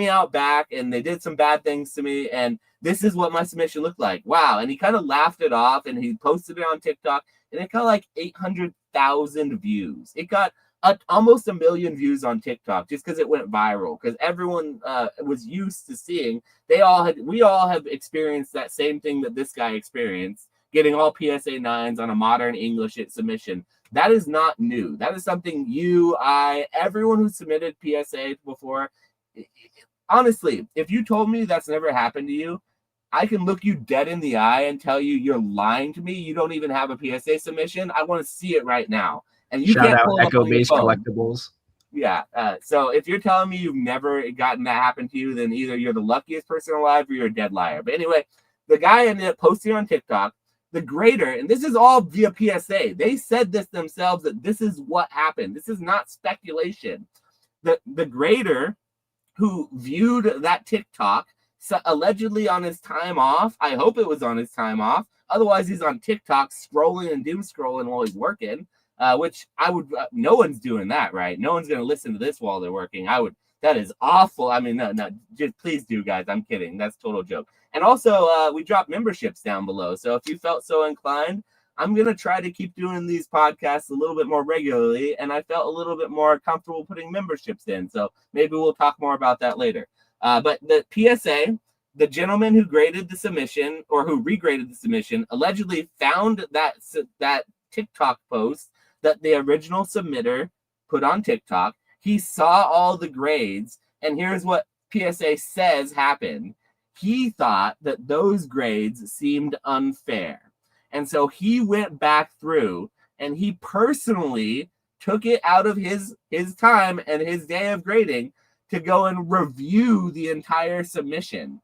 out back, and they did some bad things to me, and this is what my submission looked like. Wow. And he kind of laughed it off, and he posted it on TikTok, and it got like 800,000 views. It got almost 1 million views on TikTok just because it went viral, because everyone was used to seeing. We all have experienced that same thing that this guy experienced, getting all PSA 9s on a modern English submission. That is not new. That is something everyone who submitted PSA before. Honestly, if you told me that's never happened to you, I can look you dead in the eye and tell you you're lying to me. You don't even have a PSA submission. I want to see it right now. And you can't pull up on your phone. Collectibles. Yeah. So if you're telling me you've never gotten that happen to you, then either you're the luckiest person alive or you're a dead liar. But anyway, the guy ended up posting on TikTok. The grader, and this is all via PSA, they said this themselves, that this is what happened. This is not speculation. The grader who viewed that TikTok, allegedly on his time off, I hope it was on his time off, otherwise he's on TikTok scrolling and doom scrolling while he's working, which I would, no one's doing that, right? No one's going to listen to this while they're working. That is awful. I mean, no, just please do, guys. I'm kidding. That's a total joke. And also, we dropped memberships down below. So if you felt so inclined, I'm going to try to keep doing these podcasts a little bit more regularly. And I felt a little bit more comfortable putting memberships in. So maybe we'll talk more about that later. But the PSA, the gentleman who graded the submission, or who regraded the submission, allegedly found that TikTok post that the original submitter put on TikTok. He saw all the grades, and here's what PSA says happened, he thought that those grades seemed unfair. And so he went back through and he personally took it out of his time and his day of grading to go and review the entire submission.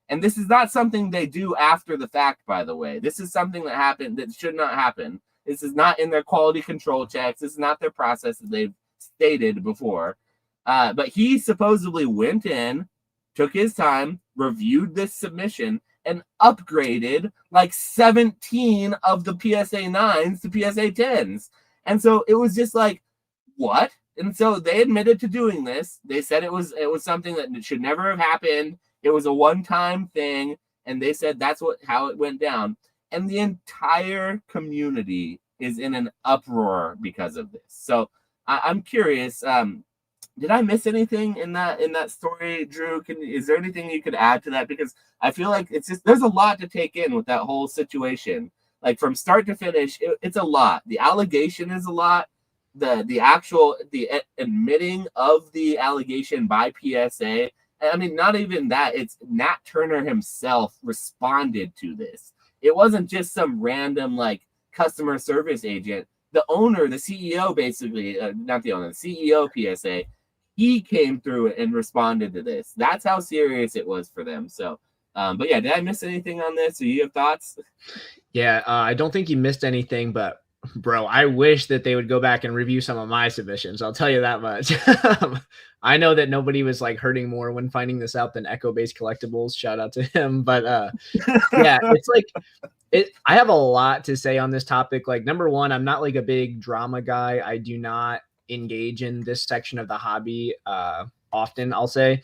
And this is not something they do after the fact, by the way. This is something that happened that should not happen. This is not in their quality control checks. This is not their process that they've stated before. But he supposedly went in, took his time, reviewed this submission, and upgraded like 17 of the PSA 9s to PSA 10s. And so it was just like, what? And so they admitted to doing this. They said it was something that should never have happened. It was a one-time thing. And they said that's how it went down. And the entire community is in an uproar because of this. So I'm curious, did I miss anything in that story, Drew? Is there anything you could add to that? Because I feel like it's just, there's a lot to take in with that whole situation. Like from start to finish, it's a lot. The allegation is a lot. The admitting of the allegation by PSA. I mean, not even that. It's Nat Turner himself responded to this. It wasn't just some random like customer service agent. The owner, the CEO, basically, not the owner, the CEO PSA, he came through and responded to this. That's how serious it was for them. So, but yeah, did I miss anything on this? Do you have thoughts? Yeah, I don't think you missed anything, but bro, I wish that they would go back and review some of my submissions. I'll tell you that much. I know that nobody was like hurting more when finding this out than Echo Based Collectibles. Shout out to him. But yeah, it's like I have a lot to say on this topic. Like, number one, I'm not like a big drama guy. I do not engage in this section of the hobby often, I'll say.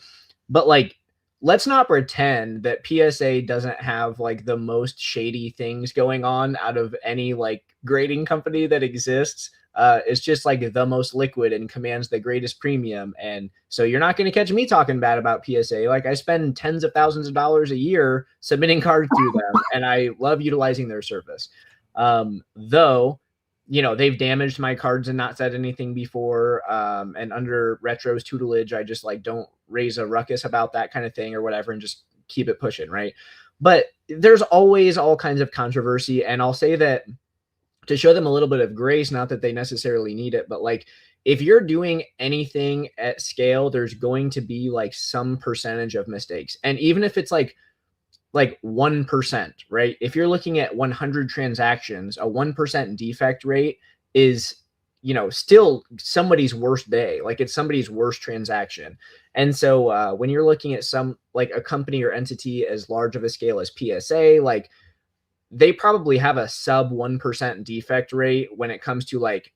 But like, let's not pretend that PSA doesn't have like the most shady things going on out of any like grading company that exists. It's just like the most liquid and commands the greatest premium. And so you're not going to catch me talking bad about PSA. Like, I spend tens of thousands of dollars a year submitting cards to them, and I love utilizing their service. Though, you know, they've damaged my cards and not said anything before. And under Retro's tutelage, I just like don't raise a ruckus about that kind of thing or whatever and just keep it pushing, right? But there's always all kinds of controversy. And I'll say that to show them a little bit of grace, not that they necessarily need it, but like if you're doing anything at scale, there's going to be like some percentage of mistakes. And even if it's like 1%, right? If you're looking at 100 transactions, a 1% defect rate is, you know, still somebody's worst day. Like, it's somebody's worst transaction. And so when you're looking at some like a company or entity as large of a scale as PSA, like they probably have a sub 1% defect rate when it comes to like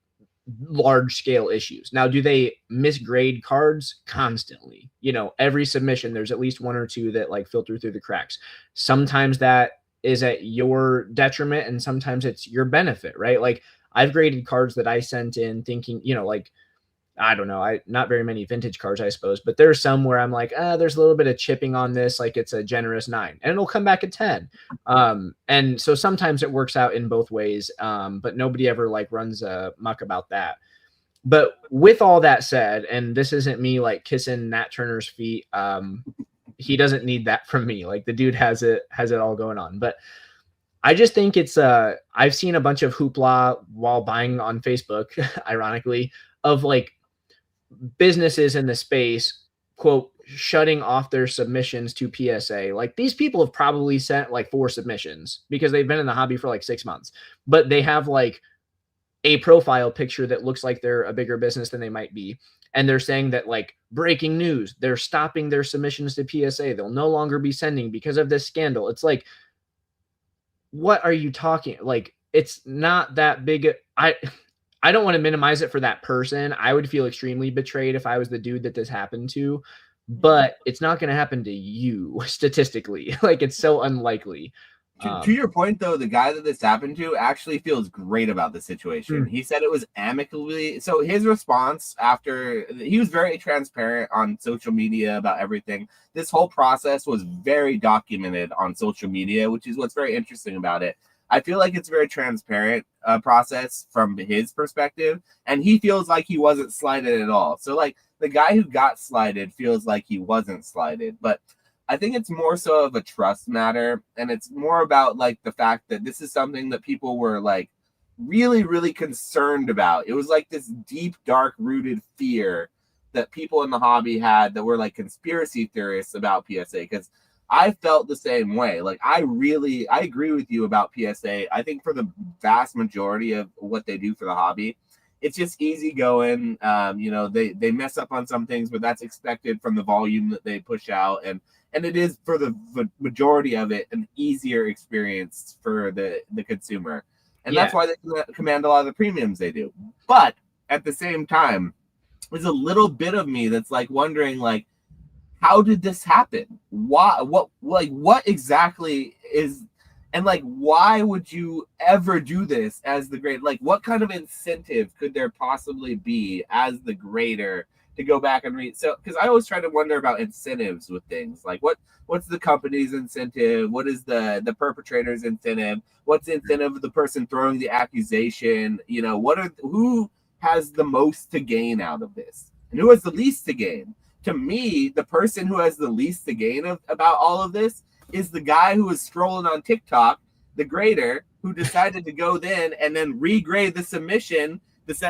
large scale issues. Now, do they misgrade cards constantly? You know, every submission, there's at least one or two that like filter through the cracks. Sometimes that is at your detriment and sometimes it's your benefit, right? Like, I've graded cards that I sent in thinking, you know, like, I don't know, not very many vintage cards, I suppose, but there's some where I'm like, there's a little bit of chipping on this, like it's a generous 9, and it'll come back at 10. And so sometimes it works out in both ways, but nobody ever like runs a muck about that. But with all that said, and this isn't me like kissing Nat Turner's feet, he doesn't need that from me. Like, the dude has it all going on. But I just think it's I've seen a bunch of hoopla while buying on Facebook, ironically, of like businesses in the space, quote, shutting off their submissions to PSA. Like, these people have probably sent like 4 submissions because they've been in the hobby for like 6 months, but they have like a profile picture that looks like they're a bigger business than they might be. And they're saying that, like, breaking news, they're stopping their submissions to PSA. They'll no longer be sending because of this scandal. It's like, what are you talking? Like, it's not that big. I don't want to minimize it for that person. I would feel extremely betrayed if I was the dude that this happened to, but it's not going to happen to you statistically. Like, it's so unlikely. To your point, though, the guy that this happened to actually feels great about the situation. He said it was amicably. So his response after, he was very transparent on social media about everything. This whole process was very documented on social media, which is what's very interesting about it. I feel like it's a very transparent process from his perspective, and he feels like he wasn't slighted at all. So, like, the guy who got slighted feels like he wasn't slighted. But I think it's more so of a trust matter, and it's more about like the fact that this is something that people were like really, really concerned about. It was like this deep, dark rooted fear that people in the hobby had that were like conspiracy theorists about PSA, because I felt the same way. Like I agree with you about PSA. I think for the vast majority of what they do for the hobby, it's just easy going. They mess up on some things, but that's expected from the volume that they push out, and it is for the majority of it an easier experience for the consumer, and that's why they command a lot of the premiums they do. But at the same time, there's a little bit of me that's like wondering, like, how did this happen? Why? What exactly is, and like, why would you ever do this as the grade? Like, what kind of incentive could there possibly be as the grader to go back and read? So, because I always try to wonder about incentives with things. Like, what's the company's incentive? What is the perpetrator's incentive? What's the incentive of the person throwing the accusation? You know, who has the most to gain out of this, and who has the least to gain? To me, the person who has the least to gain about all of this is the guy who was scrolling on TikTok, the grader, who decided to go then and then regrade the submission,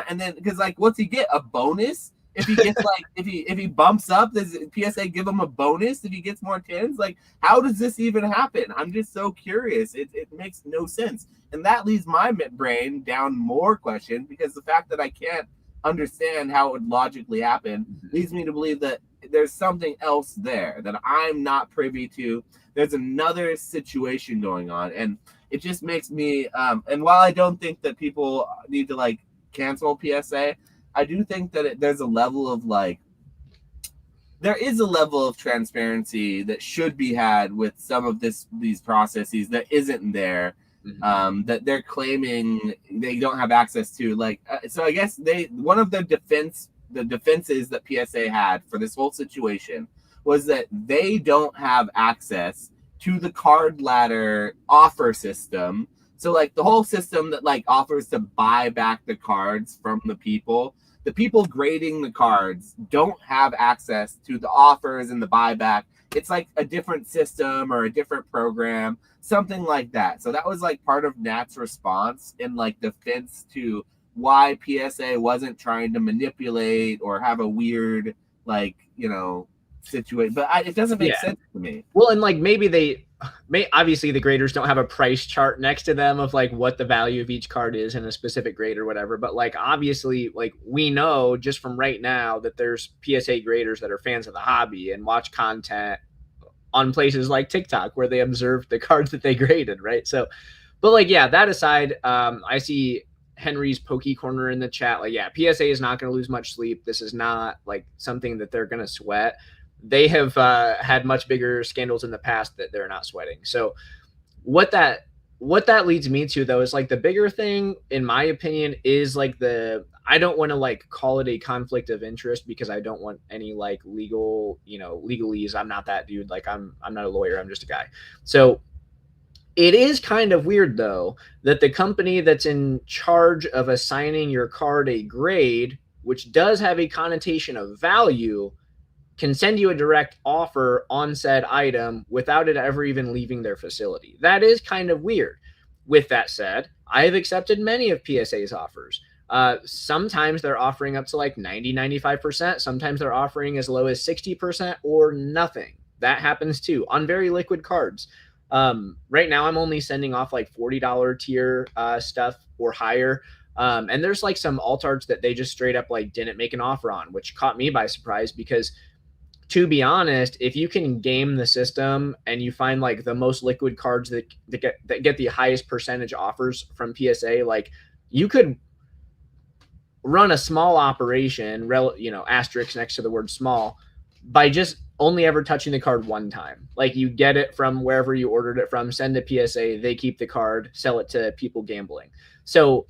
and then, because like, what's he get? A bonus if he gets like if he bumps up? Does PSA give him a bonus if he gets more 10s? Like, how does this even happen? I'm just so curious. It makes no sense, and that leaves my brain down more questions, because the fact that I can't understand how it would logically happen leads me to believe that there's something else there that I'm not privy to. There's another situation going on, and it just makes me and while I don't think that people need to like cancel PSA, I do think that there is a level of transparency that should be had with some of these processes that isn't there. That they're claiming they don't have access to. Like, so I guess one of the defenses that PSA had for this whole situation was that they don't have access to the card ladder offer system. So like the whole system that like offers to buy back the cards from the people grading the cards don't have access to the offers and the buyback. It's like a different system or a different program, something like that. So that was like part of Nat's response in like defense to why PSA wasn't trying to manipulate or have a weird, like, you know, situation. But it doesn't make sense to me. Well, and like maybe obviously the graders don't have a price chart next to them of like what the value of each card is in a specific grade or whatever. But like, obviously, like we know just from right now that there's PSA graders that are fans of the hobby and watch content on places like TikTok where they observe the cards that they graded, right? So, but like, yeah, that aside, I see Henry's Pokey Corner in the chat. Like, yeah, PSA is not going to lose much sleep. This is not like something that they're going to sweat. They have had much bigger scandals in the past that they're not sweating. So what that leads me to, though, is like the bigger thing, in my opinion, is like I don't want to like call it a conflict of interest, because I don't want any like legalese. I'm not that dude. Like I'm not a lawyer. I'm just a guy. So it is kind of weird, though, that the company that's in charge of assigning your card a grade, which does have a connotation of value, can send you a direct offer on said item without it ever even leaving their facility. That is kind of weird. With that said, I have accepted many of PSA's offers. Sometimes they're offering up to like 90-95%. Sometimes they're offering as low as 60% or nothing. That happens too on very liquid cards. Right now I'm only sending off like $40 tier stuff or higher. And there's like some alt arts that they just straight up like didn't make an offer on, which caught me by surprise, because to be honest, if you can game the system and you find like the most liquid cards that get the highest percentage offers from PSA, like you could run a small operation, asterisk next to the word small, by just only ever touching the card one time. Like you get it from wherever you ordered it from, send to PSA, they keep the card, sell it to people gambling. So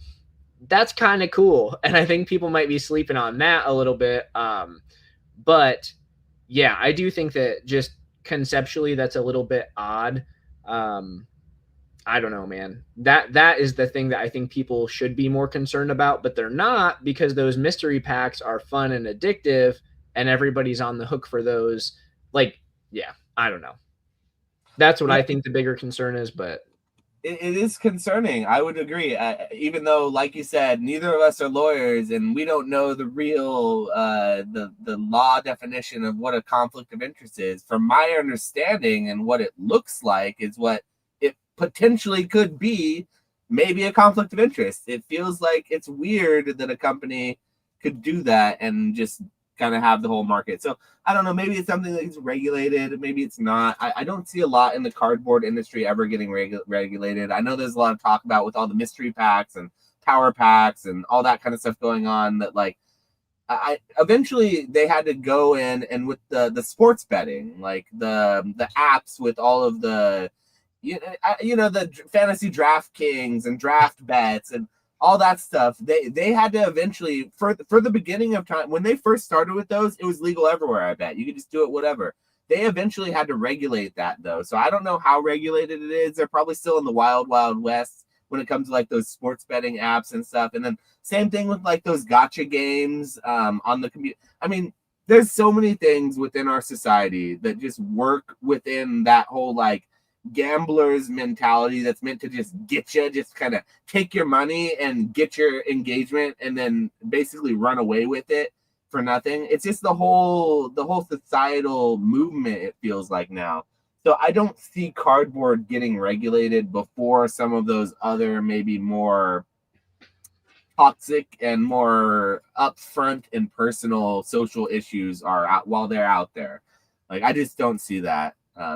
that's kind of cool. And I think people might be sleeping on that a little bit. But yeah, I do think that just conceptually that's a little bit odd. I don't know, man. That is the thing that I think people should be more concerned about, but they're not, because those mystery packs are fun and addictive, and everybody's on the hook for those. Like, yeah, I don't know. That's what I think the bigger concern is, but it is concerning. I would agree. Even though, like you said, neither of us are lawyers and we don't know the real the law definition of what a conflict of interest is. From my understanding and what it looks like is what it potentially could be, maybe a conflict of interest. It feels like it's weird that a company could do that and just kind of have the whole market. So I don't know, maybe it's something that's regulated, maybe it's not. I don't see a lot in the cardboard industry ever getting regulated. I know there's a lot of talk about with all the mystery packs and power packs and all that kind of stuff going on, that like I eventually they had to go in, and with the sports betting, like the apps with all of the the fantasy draft kings and draft bets and all that stuff, they had to eventually, for the beginning of time, when they first started with those, it was legal everywhere. I bet you could just do it, whatever. They eventually had to regulate that, though. So I don't know how regulated it is. They're probably still in the wild west when it comes to like those sports betting apps and stuff. And then same thing with like those gotcha games on the computer. I mean, there's so many things within our society that just work within that whole like gambler's mentality that's meant to just get you, just kind of take your money and get your engagement and then basically run away with it for nothing. It's just the whole societal movement, it feels like now. So I don't see cardboard getting regulated before some of those other maybe more toxic and more upfront and personal social issues are out while they're out there. Like, I just don't see that.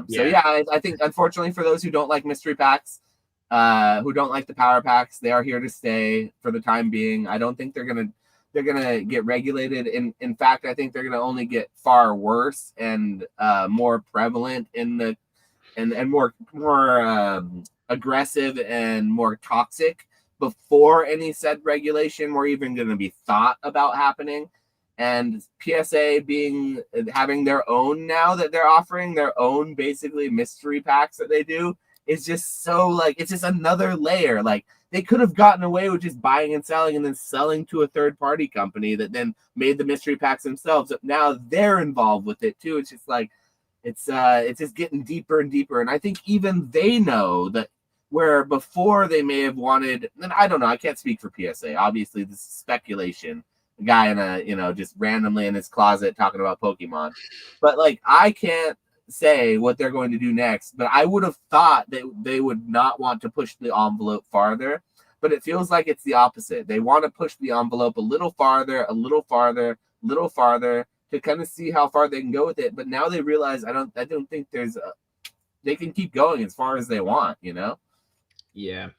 So yeah, I think unfortunately for those who don't like mystery packs, who don't like the power packs, they are here to stay for the time being. I don't think they're gonna get regulated. In fact, I think they're gonna only get far worse and more prevalent in the and more aggressive and more toxic before any said regulation were even going to be thought about happening. And PSA having their own now that they're offering their own basically mystery packs that they do is just so like, it's just another layer. Like, they could have gotten away with just buying and selling and then selling to a third party company that then made the mystery packs themselves. But now they're involved with it too. It's just like, it's just getting deeper and deeper. And I think even they know that where before they may have wanted, and I don't know, I can't speak for PSA. Obviously, this is speculation. A guy in a, just randomly in his closet talking about Pokemon. But like, I can't say what they're going to do next, but I would have thought that they would not want to push the envelope farther. But it feels like it's the opposite. They want to push the envelope a little farther, a little farther, a little farther to kind of see how far they can go with it. But now they realize I don't think they can keep going as far as they want, Yeah.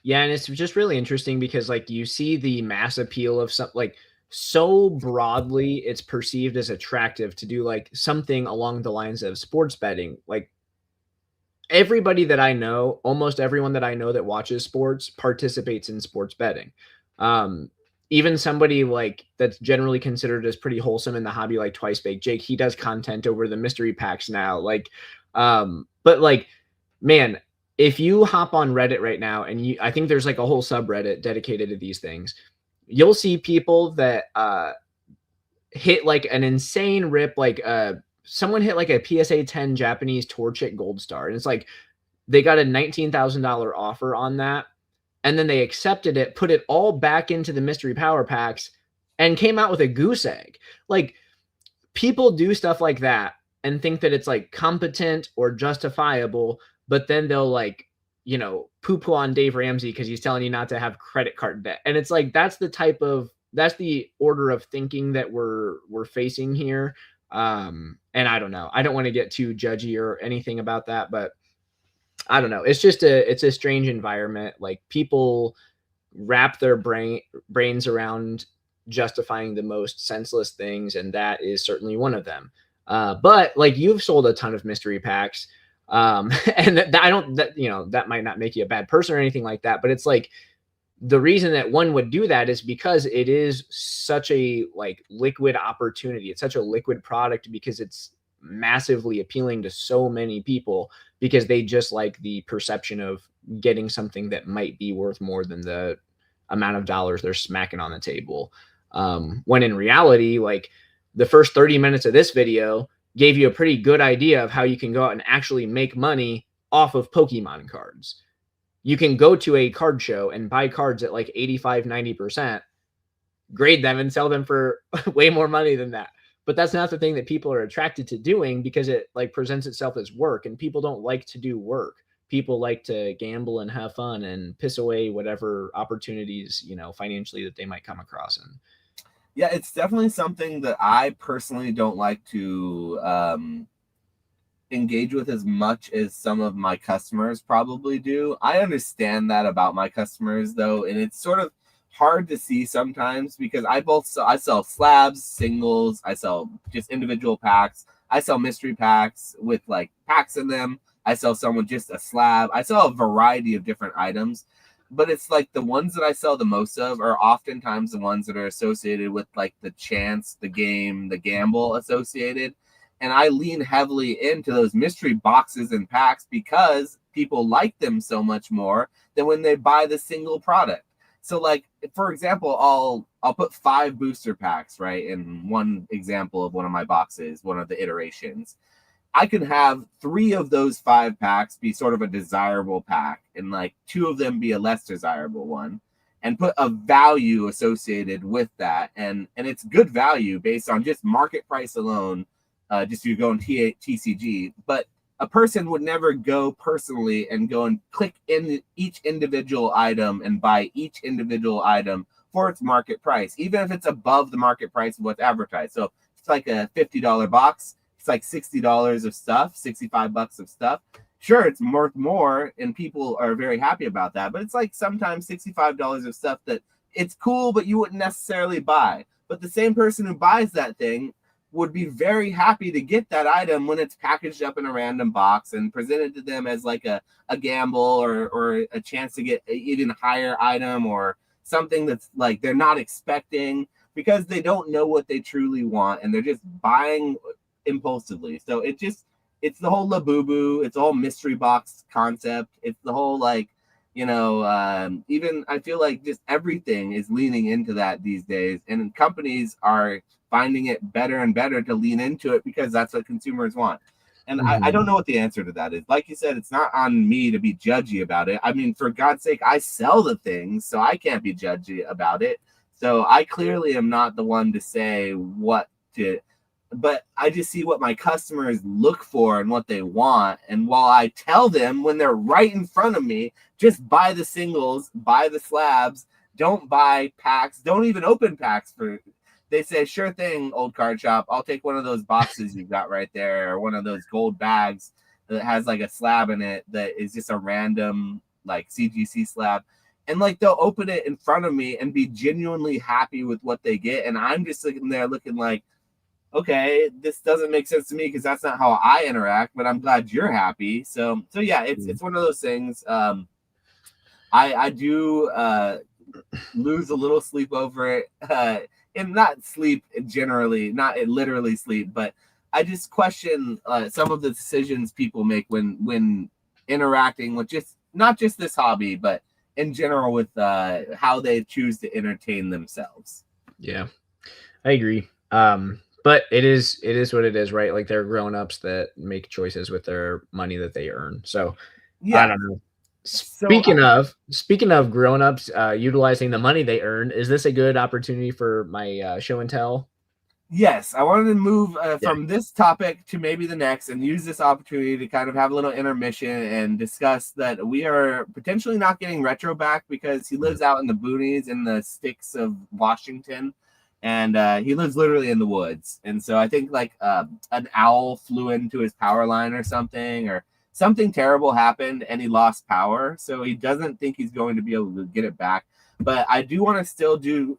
And it's just really interesting because like you see the mass appeal of some, like, so broadly it's perceived as attractive to do like something along the lines of sports betting. Like, everybody that I know, almost everyone that I know that watches sports participates in sports betting. Even somebody like that's generally considered as pretty wholesome in the hobby, like Twice Baked Jake, he does content over the mystery packs now. Like, but like, man, if you hop on Reddit right now and I think there's like a whole subreddit dedicated to these things, you'll see people that hit like an insane rip, like someone hit like a PSA 10 Japanese Torchic Gold Star, and it's like they got a $19,000 offer on that, and then they accepted it, put it all back into the mystery power packs, and came out with a goose egg. Like, people do stuff like that and think that it's like competent or justifiable, but then they'll like, poo-poo on Dave Ramsey because he's telling you not to have credit card debt. And it's like, that's the order of thinking that we're facing here. And I don't know. I don't want to get too judgy or anything about that, but I don't know. It's a strange environment. Like, people wrap their brains around justifying the most senseless things, and that is certainly one of them. But like, you've sold a ton of mystery packs. And that might not make you a bad person or anything like that, but it's like, the reason that one would do that is because it is such a like liquid opportunity. It's such a liquid product because it's massively appealing to so many people because they just like the perception of getting something that might be worth more than the amount of dollars they're smacking on the table. When in reality, like, the first 30 minutes of this video gave you a pretty good idea of how you can go out and actually make money off of Pokemon cards. You can go to a card show and buy cards at like 85, 90%, grade them and sell them for way more money than that. But that's not the thing that people are attracted to doing, because it like presents itself as work, and people don't like to do work. People like to gamble and have fun and piss away whatever opportunities, you know, financially that they might come across. And yeah, it's definitely something that I personally don't like to engage with as much as some of my customers probably do. I understand that about my customers though, and it's sort of hard to see sometimes because I sell slabs, singles, I sell just individual packs, I sell mystery packs with like packs in them, I sell some with just a slab, I sell a variety of different items. But it's like the ones that I sell the most of are oftentimes the ones that are associated with like the chance, the game, the gamble associated. And I lean heavily into those mystery boxes and packs because people like them so much more than when they buy the single product. So like, for example, I'll put 5 booster packs, right, in one example of one of my boxes, one of the iterations. I can have 3 of those 5 packs be sort of a desirable pack and like 2 of them be a less desirable one, and put a value associated with that. And it's good value based on just market price alone. Just you go in TCG, but a person would never go personally and go and click in each individual item and buy each individual item for its market price, even if it's above the market price of what's advertised. So it's like a $50 box. It's like $60 of stuff, $65 of stuff. Sure, it's worth more, and people are very happy about that. But it's like sometimes $65 of stuff that it's cool, but you wouldn't necessarily buy. But the same person who buys that thing would be very happy to get that item when it's packaged up in a random box and presented to them as like a gamble or a chance to get an even higher item or something that's like they're not expecting, because they don't know what they truly want and they're just buying impulsively. So it's the whole Labubu, it's the whole mystery box concept, it's the whole like, you know, even I feel like just everything is leaning into that these days, and companies are finding it better and better to lean into it because that's what consumers want. And I don't know what the answer to that is. Like you said, it's not on me to be judgy about it. I mean, for God's sake, I sell the things, so I can't be judgy about it. So I clearly am not the one to say what to, but I just see what my customers look for and what they want. And while I tell them when they're right in front of me, just buy the singles, buy the slabs, don't buy packs, don't even open packs for. They say, sure thing, old card shop. I'll take one of those boxes you've got right there, or one of those gold bags that has like a slab in it that is just a random like CGC slab. And like they'll open it in front of me and be genuinely happy with what they get. And I'm just sitting there looking like, okay, this doesn't make sense to me because that's not how I interact, but I'm glad you're happy. So yeah, it's one of those things. I do lose a little sleep over it. And not sleep generally, not literally sleep, but I just question some of the decisions people make when interacting with just not just this hobby, but in general with how they choose to entertain themselves. Yeah, I agree. But it is what it is, right? Like they're grown-ups that make choices with their money that they earn. So yeah. I don't know. Speaking of grown-ups utilizing the money they earn, is this a good opportunity for my show and tell? Yes, I wanted to move from this topic to maybe the next and use this opportunity to kind of have a little intermission and discuss that we are potentially not getting Retro back because he lives out in the boonies in the sticks of Washington, and he lives literally in the woods. And so I think like an owl flew into his power line or something, or something terrible happened and he lost power, so he doesn't think he's going to be able to get it back. But I do want to still do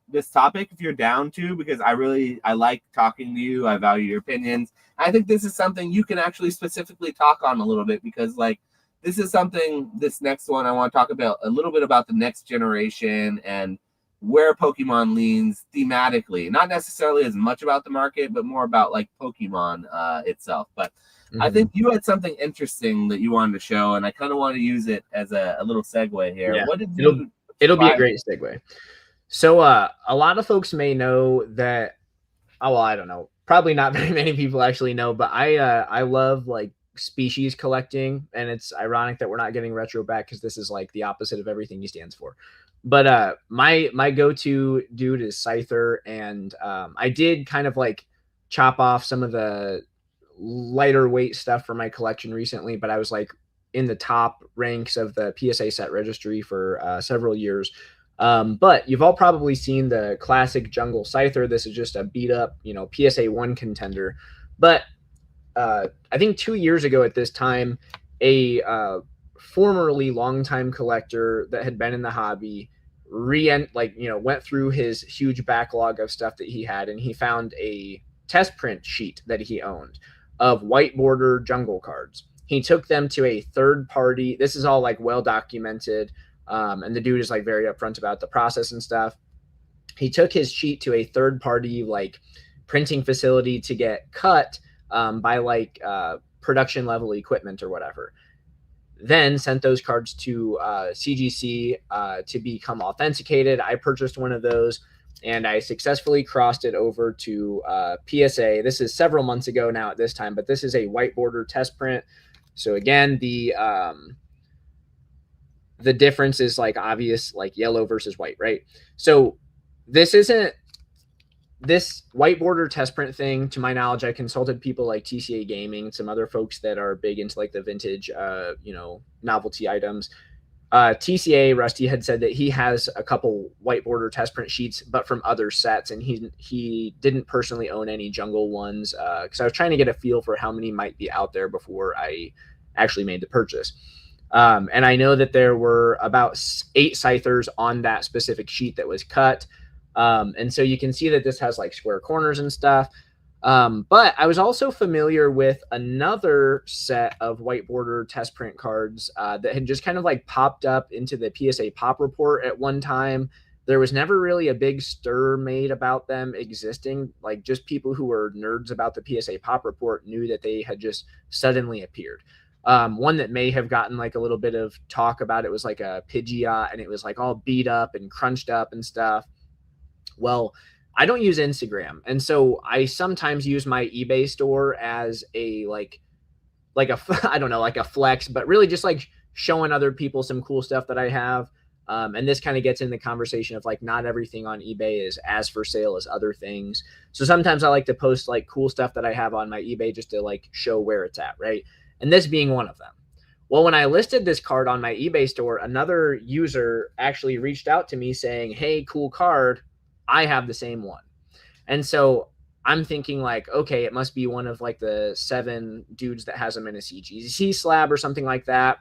this topic if you're down to, because I like talking to you. I value your opinions. I think this is something you can actually specifically talk on a little bit, because like this is something, this next one I want to talk about a little bit about the next generation and where Pokemon leans thematically, not necessarily as much about the market, but more about like Pokemon itself. But I think you had something interesting that you wanted to show, and I kind of want to use it as a little segue here. Yeah. What did you? It'll be a great segue. So a lot of folks may know that well, I don't know. Probably not very many people actually know, but I love like species collecting, and it's ironic that we're not getting retro back because this is like the opposite of everything he stands for. But my go-to dude is Scyther, and I did kind of like chop off some of the lighter weight stuff for my collection recently, but I was like in the top ranks of the PSA set registry for several years. But you've all probably seen the classic jungle Scyther. This is just a beat up, PSA 1 contender. But I think 2 years ago at this time, a formerly longtime collector that had been in the hobby went through his huge backlog of stuff that he had, and he found a test print sheet that he owned of white border jungle cards. He took them to a third party. This is all like well documented. And the dude is like very upfront about the process and stuff. He took his sheet to a third party like printing facility to get cut by like production level equipment or whatever. Then sent those cards to CGC to become authenticated. I purchased one of those, and I successfully crossed it over to PSA. This is several months ago now at this time, but this is a white border test print. So again, the difference is like obvious, like yellow versus white, right? So this white border test print thing, to my knowledge, I consulted people like TCA Gaming, some other folks that are big into like the vintage, novelty items. TCA Rusty had said that he has a couple white border test print sheets, but from other sets, and he didn't personally own any jungle ones because I was trying to get a feel for how many might be out there before I actually made the purchase. And I know that there were about 8 Scythers on that specific sheet that was cut. And so you can see that this has like square corners and stuff. But I was also familiar with another set of white border test print cards that had just kind of like popped up into the PSA Pop Report at one time. There was never really a big stir made about them existing. Like just people who were nerds about the PSA Pop Report knew that they had just suddenly appeared. One that may have gotten like a little bit of talk about it was like a Pidgeot, and it was like all beat up and crunched up and stuff. Well, I don't use Instagram, and so I sometimes use my eBay store as a like a I don't know, like a flex, but really just like showing other people some cool stuff that I have. And this kind of gets in the conversation of like not everything on eBay is as for sale as other things. So sometimes I like to post like cool stuff that I have on my eBay just to like show where it's at, right? And this being one of them. Well, when I listed this card on my eBay store, another user actually reached out to me saying, "Hey, cool card. I have the same one." And so I'm thinking like, okay, it must be one of like the 7 dudes that has them in a CGC slab or something like that.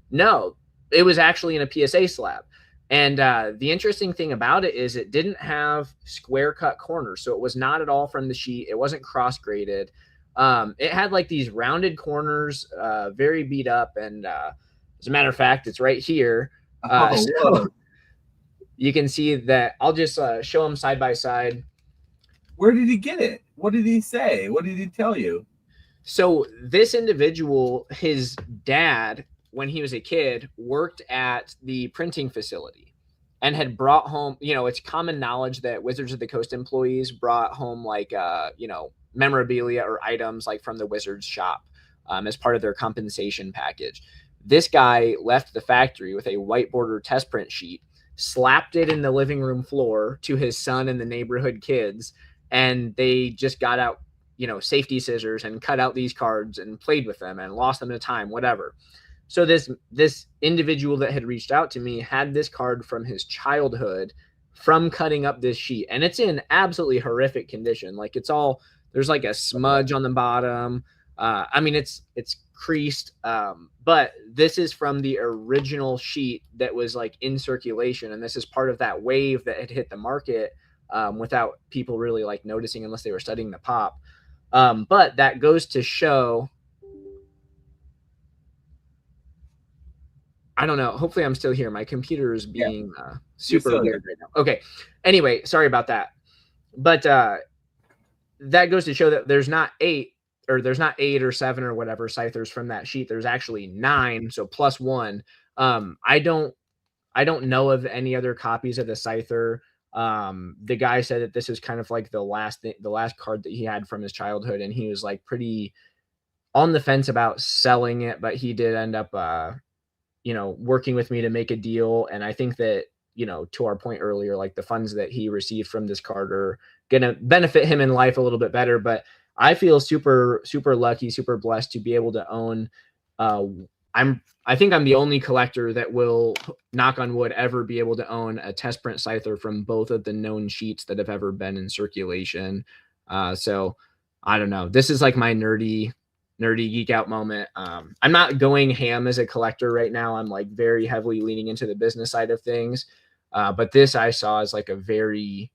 No, it was actually in a PSA slab. And the interesting thing about it is it didn't have square cut corners. So it was not at all from the sheet. It wasn't cross graded. It had like these rounded corners, very beat up. And as a matter of fact, it's right here. So you can see that. I'll just show them side by side. Where did he get it? What did he say? What did he tell you? So this individual, his dad, when he was a kid, worked at the printing facility and had brought home, it's common knowledge that Wizards of the Coast employees brought home like, memorabilia or items like from the Wizards shop as part of their compensation package. This guy left the factory with a white border test print sheet, slapped it in the living room floor to his son and the neighborhood kids, and they just got out, safety scissors and cut out these cards and played with them and lost them to time, whatever. So this individual that had reached out to me had this card from his childhood from cutting up this sheet, and it's in absolutely horrific condition. Like there's like a smudge on the bottom. I mean, it's creased, but this is from the original sheet that was like in circulation, and this is part of that wave that had hit the market without people really like noticing unless they were studying the pop. But that goes to show. I don't know. Hopefully I'm still here. My computer is being super weird right now. Okay. Anyway, sorry about that. But that goes to show that there's not 8 or 7 or whatever Scythers from that sheet. There's actually 9. So plus 1. I don't know of any other copies of the Scyther. The guy said that this is kind of like the last card that he had from his childhood, and he was like pretty on the fence about selling it, but he did end up working with me to make a deal. And I think that, to our point earlier, like the funds that he received from this card are going to benefit him in life a little bit better. But I feel super, super lucky, super blessed to be able to own. I think I'm the only collector that will, knock on wood, ever be able to own a test print Scyther from both of the known sheets that have ever been in circulation. So I don't know. This is like my nerdy geek out moment. I'm not going ham as a collector right now. I'm like very heavily leaning into the business side of things. But this I saw as like a very,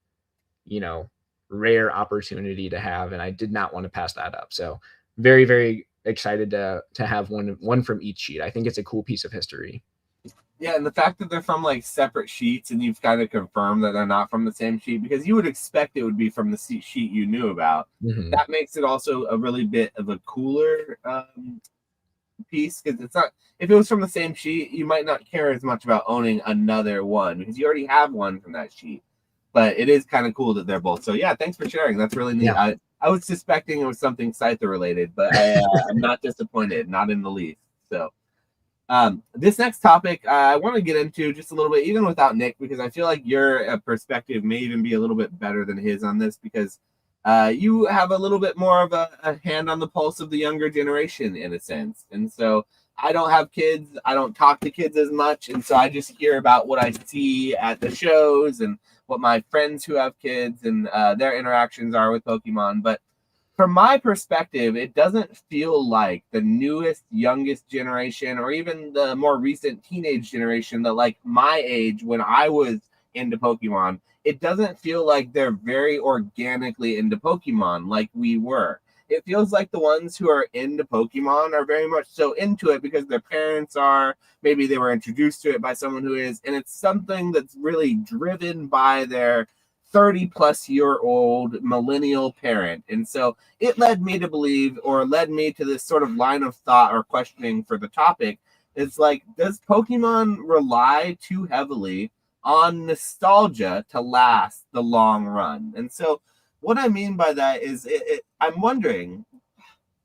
rare opportunity to have, and I did not want to pass that up. So very, very excited to have one from each sheet. I think it's a cool piece of history. Yeah, and the fact that they're from like separate sheets, and you've kind of confirmed that they're not from the same sheet, because you would expect it would be from the sheet you knew about. Mm-hmm. That makes it also a really bit of a cooler piece, because it's not, if it was from the same sheet, you might not care as much about owning another one because you already have one from that sheet. But it is kind of cool that they're both. So yeah, thanks for sharing. That's really neat. Yeah. I was suspecting it was something Scyther related, but I'm not disappointed, not in the least. So this next topic I want to get into just a little bit, even without Nick, because I feel like your perspective may even be a little bit better than his on this, because you have a little bit more of a hand on the pulse of the younger generation in a sense. And so I don't have kids. I don't talk to kids as much. And so I just hear about what I see at the shows and what my friends who have kids and their interactions are with Pokemon. But from my perspective, it doesn't feel like the newest, youngest generation, or even the more recent teenage generation that like my age when I was into Pokemon, it doesn't feel like they're very organically into Pokemon like we were. It feels like the ones who are into Pokemon are very much so into it because their parents are, maybe they were introduced to it by someone who is, and it's something that's really driven by their 30-plus-year-old millennial parent. And so it led me to believe, or led me to this sort of line of thought or questioning for the topic. It's like, does Pokemon rely too heavily on nostalgia to last the long run? And so what I mean by that is I'm wondering,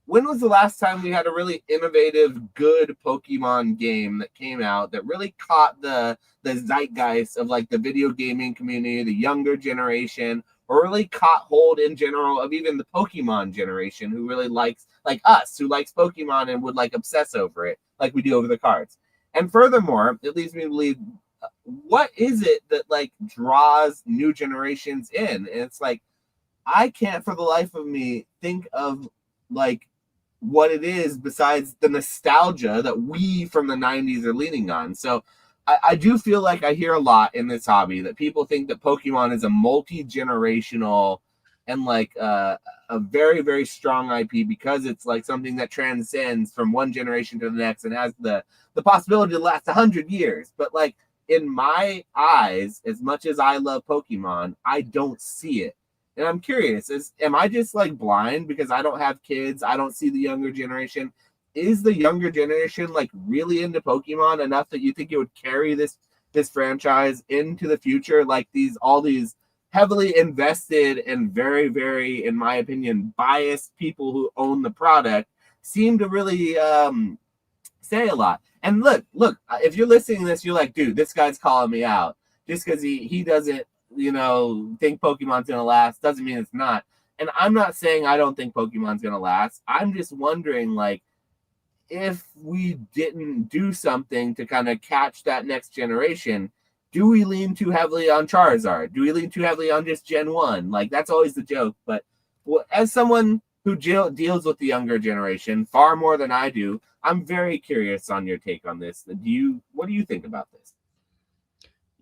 when was the last time we had a really innovative, good Pokemon game that came out that really caught the zeitgeist of like the video gaming community, the younger generation, or really caught hold in general of even the Pokemon generation who really likes, like us, who likes Pokemon and would like obsess over it like we do over the cards? And furthermore, it leads me to believe, what is it that like draws new generations in? And it's like, I can't for the life of me think of like what it is besides the nostalgia that we from the 90s are leaning on. So I do feel like I hear a lot in this hobby that people think that Pokemon is a multi-generational and like a very, very strong IP because it's like something that transcends from one generation to the next and has the possibility to last 100 years. But like in my eyes, as much as I love Pokemon, I don't see it. And I'm curious, am I just like blind because I don't have kids? I don't see the younger generation. Is the younger generation like really into Pokemon enough that you think it would carry this franchise into the future? Like all these heavily invested and very, very, in my opinion, biased people who own the product seem to really say a lot. And look, if you're listening to this, you're like, dude, this guy's calling me out just because he doesn't, think Pokemon's gonna last doesn't mean it's not. And I'm not saying I don't think Pokemon's gonna last. I'm just wondering, like, if we didn't do something to kind of catch that next generation, do we lean too heavily on Charizard? Do we lean too heavily on just Gen 1? Like, that's always the joke. But as someone who deals with the younger generation far more than I do, I'm very curious on your take on this. What do you think about this?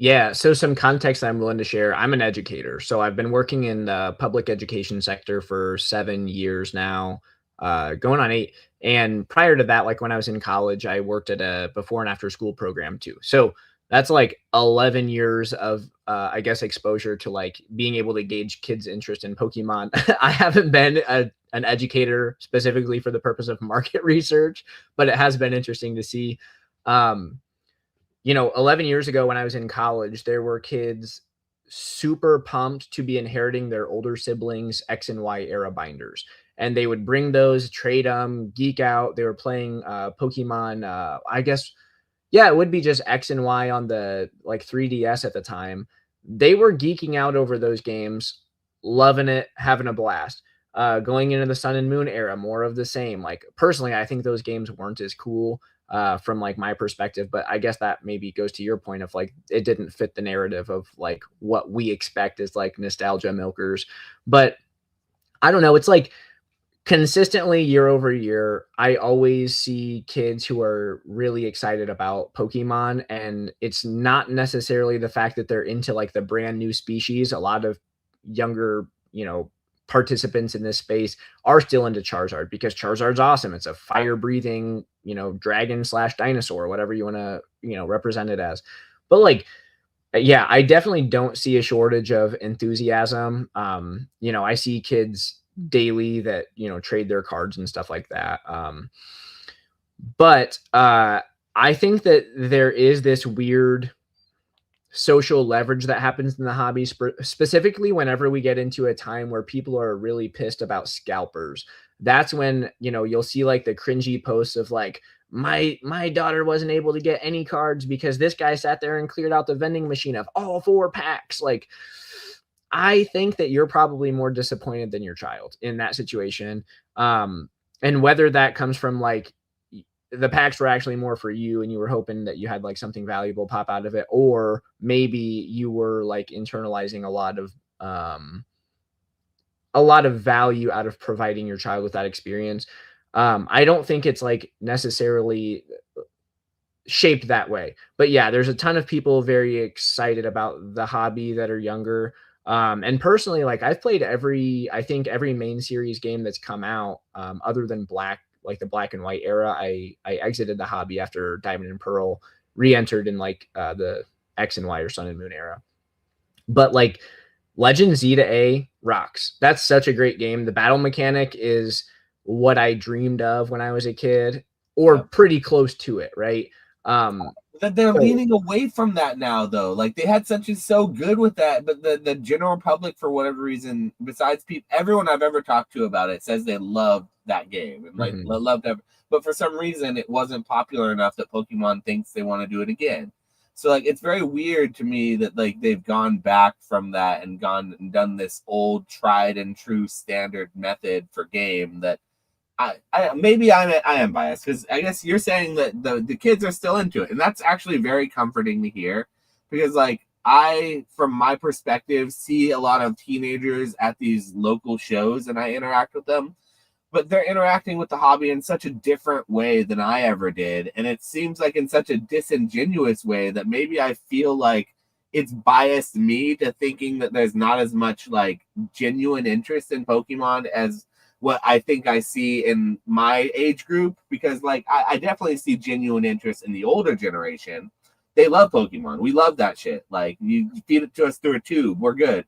Yeah, so some context I'm willing to share. I'm an educator, so I've been working in the public education sector for 7 years now, going on 8. And prior to that, like when I was in college, I worked at a before and after school program too. So that's like 11 years of, I guess, exposure to like being able to gauge kids' interest in Pokemon. I haven't been an educator specifically for the purpose of market research, but it has been interesting to see. 11 years ago when I was in college, there were kids super pumped to be inheriting their older siblings' X and Y era binders. And they would bring those, trade them, geek out. They were playing Pokemon, I guess, yeah, it would be just X and Y on the like 3DS at the time. They were geeking out over those games, loving it, having a blast. Going into the Sun and Moon era, more of the same. Like personally, I think those games weren't as cool from like my perspective, but I guess that maybe goes to your point of like it didn't fit the narrative of like what we expect as like nostalgia milkers. But I don't know. It's like consistently year over year, I always see kids who are really excited about Pokemon, and it's not necessarily the fact that they're into like the brand new species. A lot of younger, participants in this space are still into Charizard because Charizard's awesome. It's a fire breathing, dragon slash dinosaur, whatever you want to, represent it as. But like, yeah, I definitely don't see a shortage of enthusiasm. I see kids daily that, trade their cards and stuff like that. But I think that there is this weird social leverage that happens in the hobby, specifically whenever we get into a time where people are really pissed about scalpers. That's when, you'll see like the cringy posts of like, my daughter wasn't able to get any cards because this guy sat there and cleared out the vending machine of all 4 packs. Like, I think that you're probably more disappointed than your child in that situation. And whether that comes from like the packs were actually more for you and you were hoping that you had like something valuable pop out of it, or maybe you were like internalizing a lot of value out of providing your child with that experience. I don't think it's like necessarily shaped that way, but yeah, there's a ton of people very excited about the hobby that are younger. And personally, like I've played I think every main series game that's come out, other than like the Black and White era. I exited the hobby after Diamond and Pearl, re-entered in like the X and Y or Sun and Moon era. But like Legend Z to A rocks. That's such a great game. The battle mechanic is what I dreamed of when I was a kid, or pretty close to it, right? That they're leaning away from that now, though. Like they had such so good with that, but the general public, for whatever reason, besides everyone I've ever talked to about it, says they love that game and like loved it. But for some reason, it wasn't popular enough that Pokemon thinks they want to do it again. So like it's very weird to me that like they've gone back from that and gone and done this old tried and true standard method for game that I am biased because I guess you're saying that the kids are still into it, and that's actually very comforting to hear because like I, from my perspective, see a lot of teenagers at these local shows and I interact with them, but they're interacting with the hobby in such a different way than I ever did, and it seems like in such a disingenuous way that maybe I feel like it's biased me to thinking that there's not as much like genuine interest in Pokemon as what I think I see in my age group, because like I definitely see genuine interest in the older generation. They love Pokemon. We love that shit. Like you feed it to us through a tube, we're good.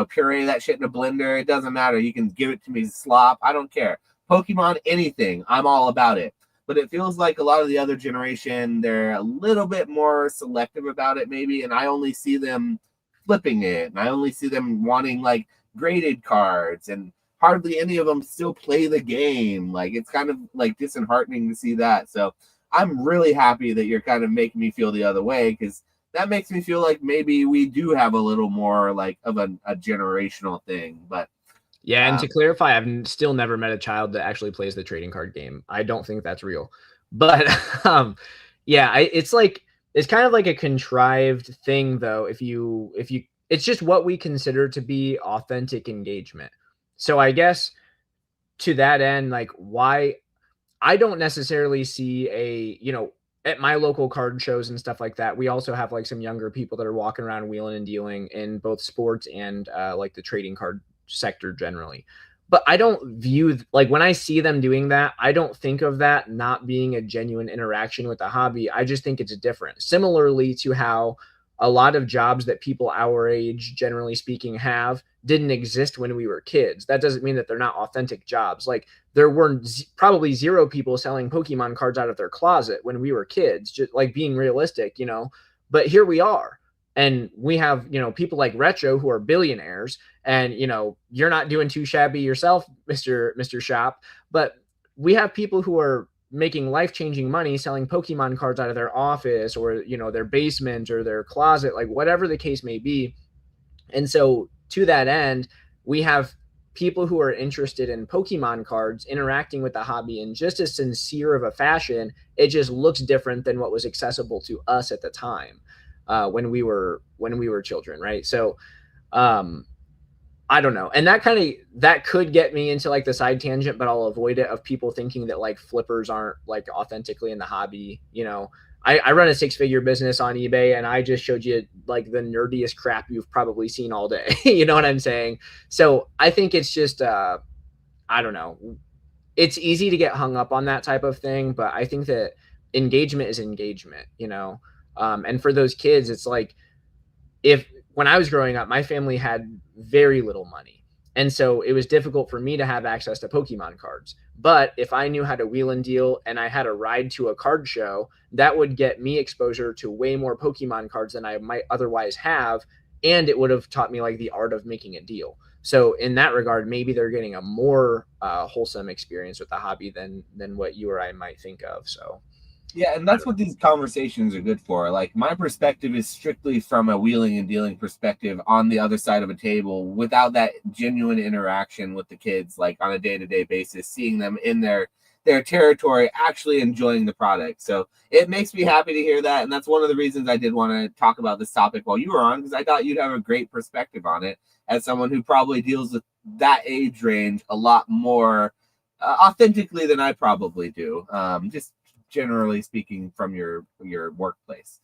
Puree that shit in a blender. It doesn't matter. You can give it to me slop. I don't care. Pokemon, anything. I'm all about it. But it feels like a lot of the other generation, they're a little bit more selective about it maybe. And I only see them flipping it. And I only see them wanting like graded cards, and hardly any of them still play the game. Like it's kind of like disheartening to see that. So I'm really happy that you're kind of making me feel the other way, because that makes me feel like maybe we do have a little more like of a generational thing. But yeah, and to clarify, I've still never met a child that actually plays the trading card game. I don't think that's real. But yeah, it's kind of like a contrived thing though. If you it's just what we consider to be authentic engagement. So I guess to that end, like why I don't necessarily see at my local card shows and stuff like that, we also have like some younger people that are walking around wheeling and dealing in both sports and like the trading card sector generally. But I don't view like when I see them doing that, I don't think of that not being a genuine interaction with the hobby. I just think it's different. Similarly to how a lot of jobs that people our age, generally speaking, have didn't exist when we were kids. That doesn't mean that they're not authentic jobs. Like there were probably 0 people selling Pokemon cards out of their closet when we were kids, just like being realistic, but here we are. And we have, people like Retro who are billionaires, and, you're not doing too shabby yourself, Mr. Shop, but we have people who are making life-changing money selling Pokemon cards out of their office or, their basement or their closet, like whatever the case may be. And so to that end, we have people who are interested in Pokemon cards interacting with the hobby in just as sincere of a fashion. It just looks different than what was accessible to us at the time, when we were children, right? So I don't know. And that could get me into like the side tangent, but I'll avoid it, of people thinking that like flippers aren't like authentically in the hobby. I run a 6-figure business on eBay, and I just showed you like the nerdiest crap you've probably seen all day. You know what I'm saying? So I think it's just, I don't know. It's easy to get hung up on that type of thing, but I think that engagement is engagement, and for those kids, it's like, when I was growing up, my family had very little money. And so it was difficult for me to have access to Pokemon cards. But if I knew how to wheel and deal and I had a ride to a card show, that would get me exposure to way more Pokemon cards than I might otherwise have. And it would have taught me like the art of making a deal. So in that regard, maybe they're getting a more wholesome experience with the hobby than what you or I might think of. So. Yeah, and that's what these conversations are good for. Like, my perspective is strictly from a wheeling and dealing perspective on the other side of a table, without that genuine interaction with the kids, like on a day-to-day basis, seeing them in their territory, actually enjoying the product. So it makes me happy to hear that, and that's one of the reasons I did want to talk about this topic while you were on, because I thought you'd have a great perspective on it as someone who probably deals with that age range a lot more authentically than I probably do. Just generally speaking from your workplace.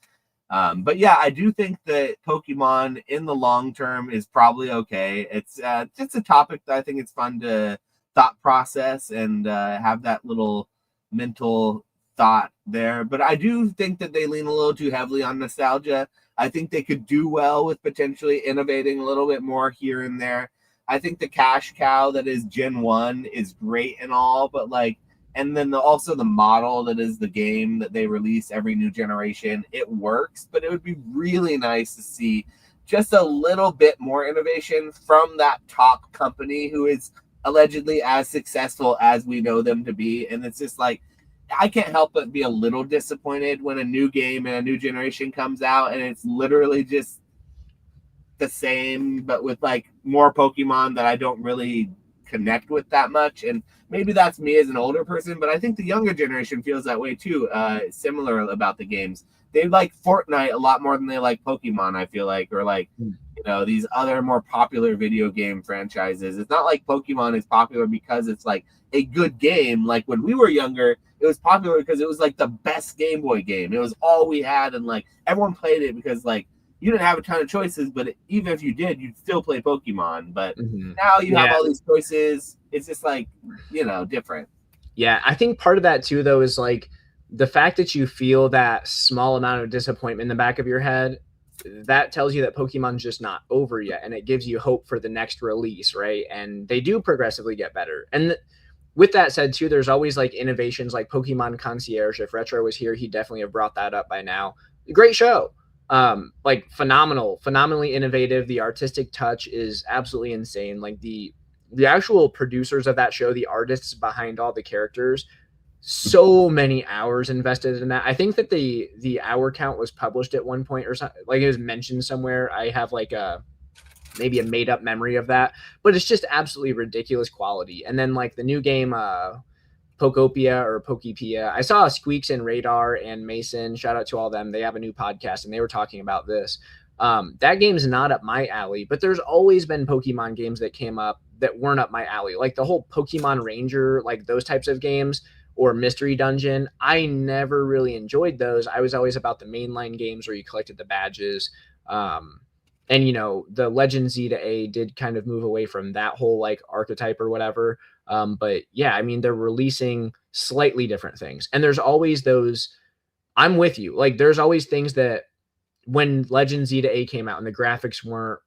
But yeah, I do think that Pokemon in the long term is probably okay. It's just a topic that I think it's fun to thought process and have that little mental thought there. But I do think that they lean a little too heavily on nostalgia. I think they could do well with potentially innovating a little bit more here and there. I think the cash cow that is Gen 1 is great and all, but like, and then also the model that is the game that they release every new generation, it works, but it would be really nice to see just a little bit more innovation from that top company who is allegedly as successful as we know them to be. And it's just like, I can't help but be a little disappointed when a new game and a new generation comes out and it's literally just the same, but with like more Pokemon that I don't really connect with that much. And maybe that's me as an older person, but I think the younger generation feels that way too. Similar about the games. They like Fortnite a lot more than they like Pokemon, I feel like, or like, these other more popular video game franchises. It's not like Pokemon is popular because it's like a good game. Like when we were younger, it was popular because it was like the best Game Boy game. It was all we had, and like everyone played it because like you didn't have a ton of choices, but even if you did, you'd still play Pokemon. But now you have all these choices. It's just like, different. Yeah, I think part of that too, though, is like the fact that you feel that small amount of disappointment in the back of your head, that tells you that Pokemon's just not over yet, and it gives you hope for the next release, right? And they do progressively get better. And with that said too, there's always like innovations like Pokemon Concierge. If Retro was here, he'd definitely have brought that up by now. Great show. Like phenomenally innovative. The artistic touch is absolutely insane. Like the actual producers of that show, the artists behind all the characters, so many hours invested in that. I think that the hour count was published at one point or something, like it was mentioned somewhere. I have like maybe a made up memory of that, but it's just absolutely ridiculous quality. And then like the new game, Pokopia or Pokepia. I saw Squeaks and Radar and Mason. Shout out to all of them. They have a new podcast and they were talking about this. That game's not up my alley, but there's always been Pokemon games that came up that weren't up my alley. Like the whole Pokemon Ranger, like those types of games, or Mystery Dungeon. I never really enjoyed those. I was always about the mainline games where you collected the badges. And the Legend Z to A did kind of move away from that whole like archetype or whatever. But yeah, I mean, they're releasing slightly different things. And there's always those, I'm with you. Like there's always things that when Legend Z to A came out and the graphics weren't,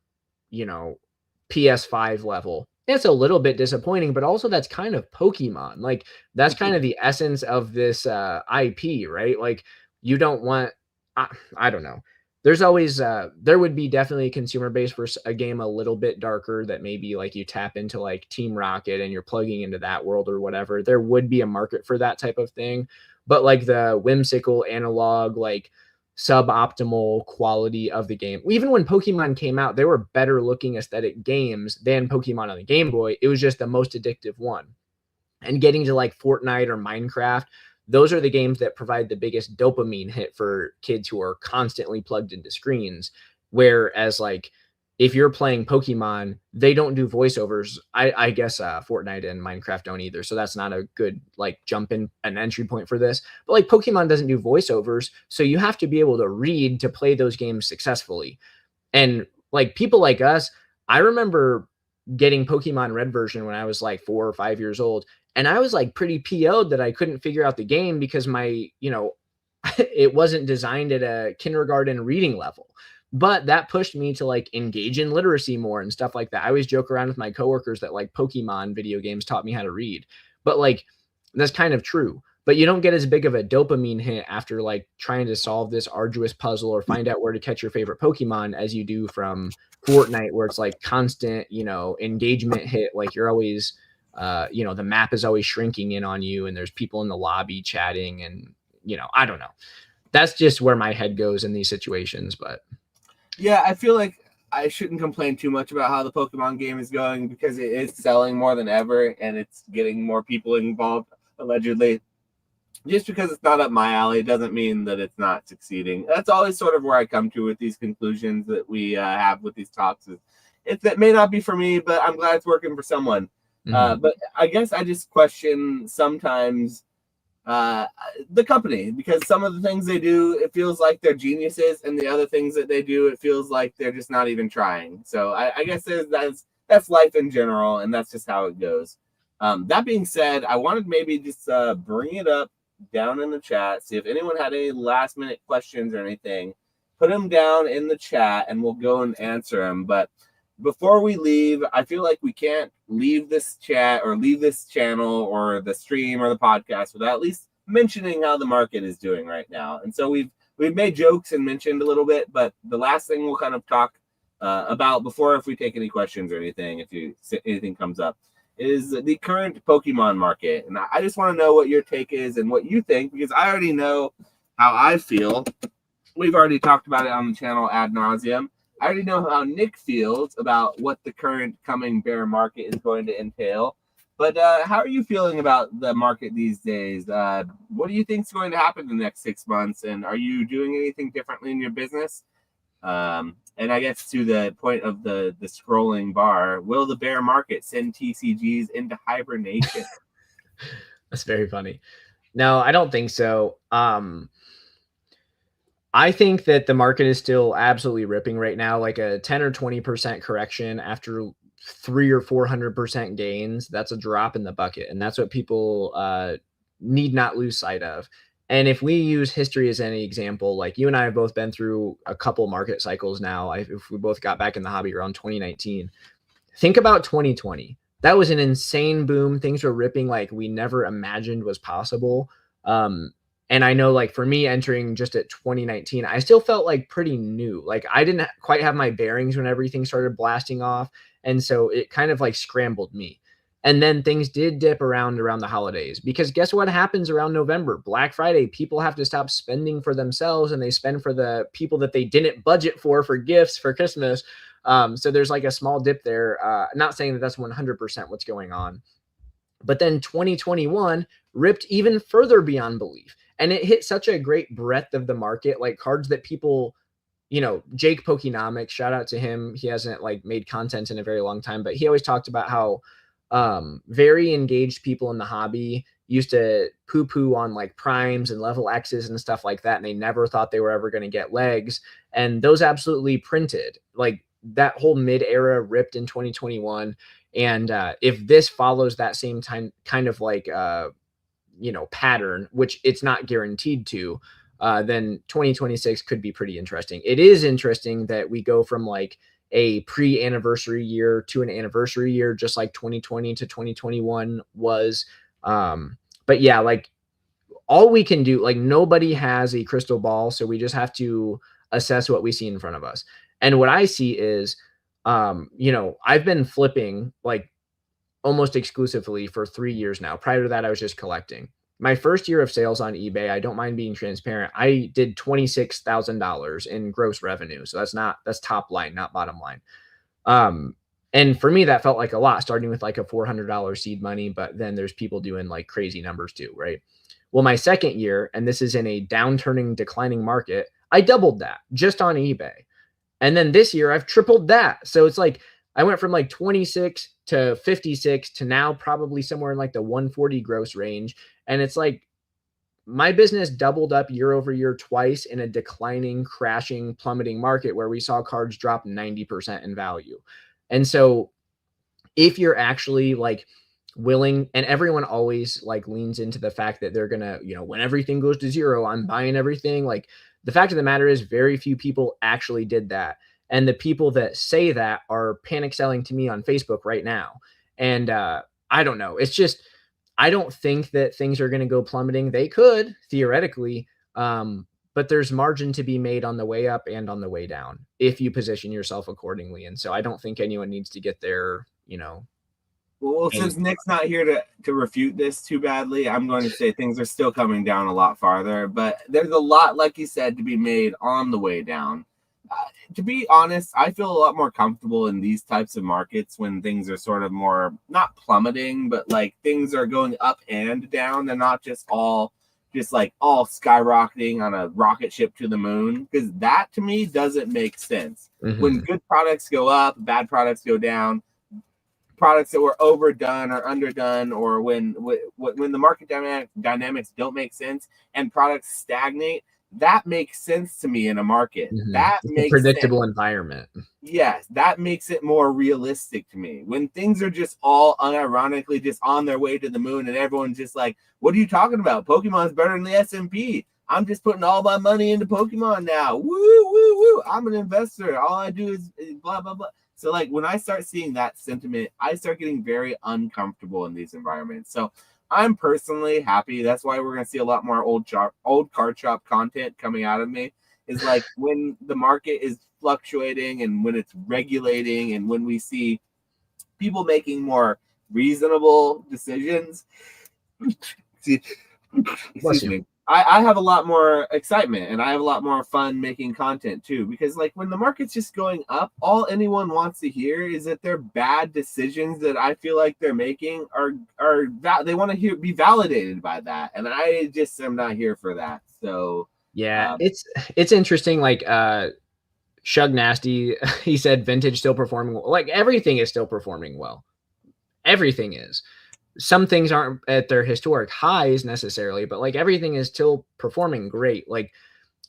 PS5 level, it's a little bit disappointing, but also that's kind of Pokemon. Like that's kind of the essence of this IP, right? Like you don't want, I don't know. there's always there would be definitely a consumer base for a game a little bit darker that maybe like you tap into like Team Rocket and you're plugging into that world or whatever. There would be a market for that type of thing. But like the whimsical analog, like suboptimal quality of the game. Even when Pokemon came out, there were better looking aesthetic games than Pokemon on the Game Boy. It was just the most addictive one. And getting to like Fortnite or Minecraft, those are the games that provide the biggest dopamine hit for kids who are constantly plugged into screens. Whereas like if you're playing Pokemon, they don't do voiceovers. I guess Fortnite and Minecraft don't either. So that's not a good like jump in an entry point for this. But like Pokemon doesn't do voiceovers. So you have to be able to read to play those games successfully. And like people like us, I remember getting Pokemon Red version when I was like 4 or 5 years old. And I was like pretty PO'd that I couldn't figure out the game because my, it wasn't designed at a kindergarten reading level. But that pushed me to like engage in literacy more and stuff like that. I always joke around with my coworkers that like Pokemon video games taught me how to read. But like that's kind of true. But you don't get as big of a dopamine hit after like trying to solve this arduous puzzle or find out where to catch your favorite Pokemon as you do from Fortnite, where it's like constant, engagement hit. Like you're always, the map is always shrinking in on you and there's people in the lobby chatting and, I don't know. That's just where my head goes in these situations. But yeah, I feel like I shouldn't complain too much about how the Pokemon game is going because it is selling more than ever and it's getting more people involved, allegedly. Just because it's not up my alley doesn't mean that it's not succeeding. That's always sort of where I come to with these conclusions that we have with these talks. That may not be for me, but I'm glad it's working for someone. Mm-hmm. But I guess I just question sometimes the company, because some of the things they do, it feels like they're geniuses, and the other things that they do, it feels like they're just not even trying. So I guess that's life in general, and that's just how it goes. That being said, I wanted maybe just bring it up down in the chat, see if anyone had any last minute questions or anything. Put them down in the chat, and we'll go and answer them. But before we leave, I feel like we can't leave this chat or leave this channel or the stream or the podcast without at least mentioning how the market is doing right now. And so we've made jokes and mentioned a little bit, but the last thing we'll kind of talk about before, if we take any questions or anything, if anything comes up, is the current Pokemon market. And I just want to know what your take is and what you think, because I already know how I feel. We've already talked about it on the channel ad nauseum. I already know how Nick feels about what the current coming bear market is going to entail. But how are you feeling about the market these days? What do you think is going to happen in the next 6 months? And are you doing anything differently in your business? And I guess to the point of the scrolling bar, will the bear market send TCGs into hibernation? That's very funny. No, I don't think so. I think that the market is still absolutely ripping right now, like a 10 or 20% correction after 300 or 400% gains. That's a drop in the bucket. And that's what people need not lose sight of. And if we use history as any example, like you and I have both been through a couple market cycles now, if we both got back in the hobby around 2019, think about 2020. That was an insane boom. Things were ripping like we never imagined was possible. And I know, like, for me entering just at 2019, I still felt like pretty new. Like I didn't quite have my bearings when everything started blasting off. And so it kind of like scrambled me. And then things did dip around the holidays, because guess what happens around November? Black Friday, people have to stop spending for themselves and they spend for the people that they didn't budget for gifts for Christmas. So there's like a small dip there. Not saying that that's 100% what's going on. But then 2021 ripped even further beyond belief. And it hit such a great breadth of the market, like cards that people, Jake Pokenomics, shout out to him. He hasn't like made content in a very long time, but he always talked about how very engaged people in the hobby used to poo-poo on like primes and level X's and stuff like that. And they never thought they were ever going to get legs. And those absolutely printed. Like that whole mid-era ripped in 2021. And if this follows that same time kind of like pattern, which it's not guaranteed to, then 2026 could be pretty interesting. It is interesting that we go from like a pre-anniversary year to an anniversary year, just like 2020 to 2021 was. But yeah, like all we can do, like nobody has a crystal ball. So we just have to assess what we see in front of us. And what I see is, I've been flipping like almost exclusively for 3 years now. Prior to that, I was just collecting. My first year of sales on eBay, I don't mind being transparent, I did $26,000 in gross revenue. So that's top line, not bottom line. And for me, that felt like a lot, starting with like a $400 seed money, but then there's people doing like crazy numbers too, right? Well, my second year, and this is in a downturning, declining market, I doubled that just on eBay. And then this year I've tripled that. So it's like I went from like 26 to 56 to now probably somewhere in like the 140 gross range. And it's like my business doubled up year over year twice in a declining, crashing, plummeting market where we saw cards drop 90% in value. And so if you're actually like willing, and everyone always like leans into the fact that they're gonna, when everything goes to zero, I'm buying everything. Like the fact of the matter is very few people actually did that. And the people that say that are panic selling to me on Facebook right now. And I don't know. It's just, I don't think that things are going to go plummeting. They could theoretically, but there's margin to be made on the way up and on the way down if you position yourself accordingly. And so I don't think anyone needs to get there, Well, since Nick's not here to refute this too badly, I'm going to say things are still coming down a lot farther, but there's a lot, like you said, to be made on the way down. To be honest, I feel a lot more comfortable in these types of markets when things are sort of more, not plummeting, but like things are going up and down. They're not just all skyrocketing on a rocket ship to the moon, because that to me doesn't make sense. Mm-hmm. When good products go up, bad products go down. Products that were overdone or underdone, or when the market dynamics don't make sense and products stagnate, that makes sense to me in a market. Mm-hmm. That makes a predictable sense. Environment. Yes, that makes it more realistic to me. When things are just all unironically just on their way to the moon and everyone's just like, what are you talking about? Pokemon's better than the S&P. I'm just putting all my money into Pokemon now. Woo, woo, woo. I'm an investor. All I do is blah, blah, blah. So like when I start seeing that sentiment, I start getting very uncomfortable in these environments. So I'm personally happy. That's why we're going to see a lot more old card shop content coming out of me, is like when the market is fluctuating and when it's regulating and when we see people making more reasonable decisions. Excuse me. I have a lot more excitement and I have a lot more fun making content too, because like when the market's just going up, all anyone wants to hear is that their bad decisions that I feel like they're making are they want to be validated by that, and I just am not here for that. So yeah, it's interesting. Like Shug Nasty, he said vintage still performing well. Like everything is still performing well. Everything is. Some things aren't at their historic highs necessarily, but like everything is still performing great. Like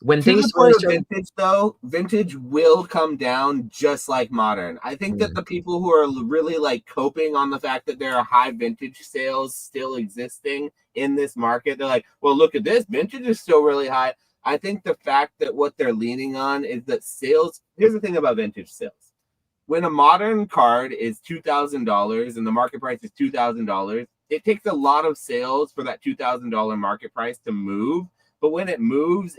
when things vintage though, vintage will come down just like modern. I think that the people who are really like coping on the fact that there are high vintage sales still existing in this market, they're like, well, look at this, vintage is still really high. I think the fact that what they're leaning on is that sales. Here's the thing about vintage sales. When a modern card is $2,000 and the market price is $2,000, it takes a lot of sales for that $2,000 market price to move. But when it moves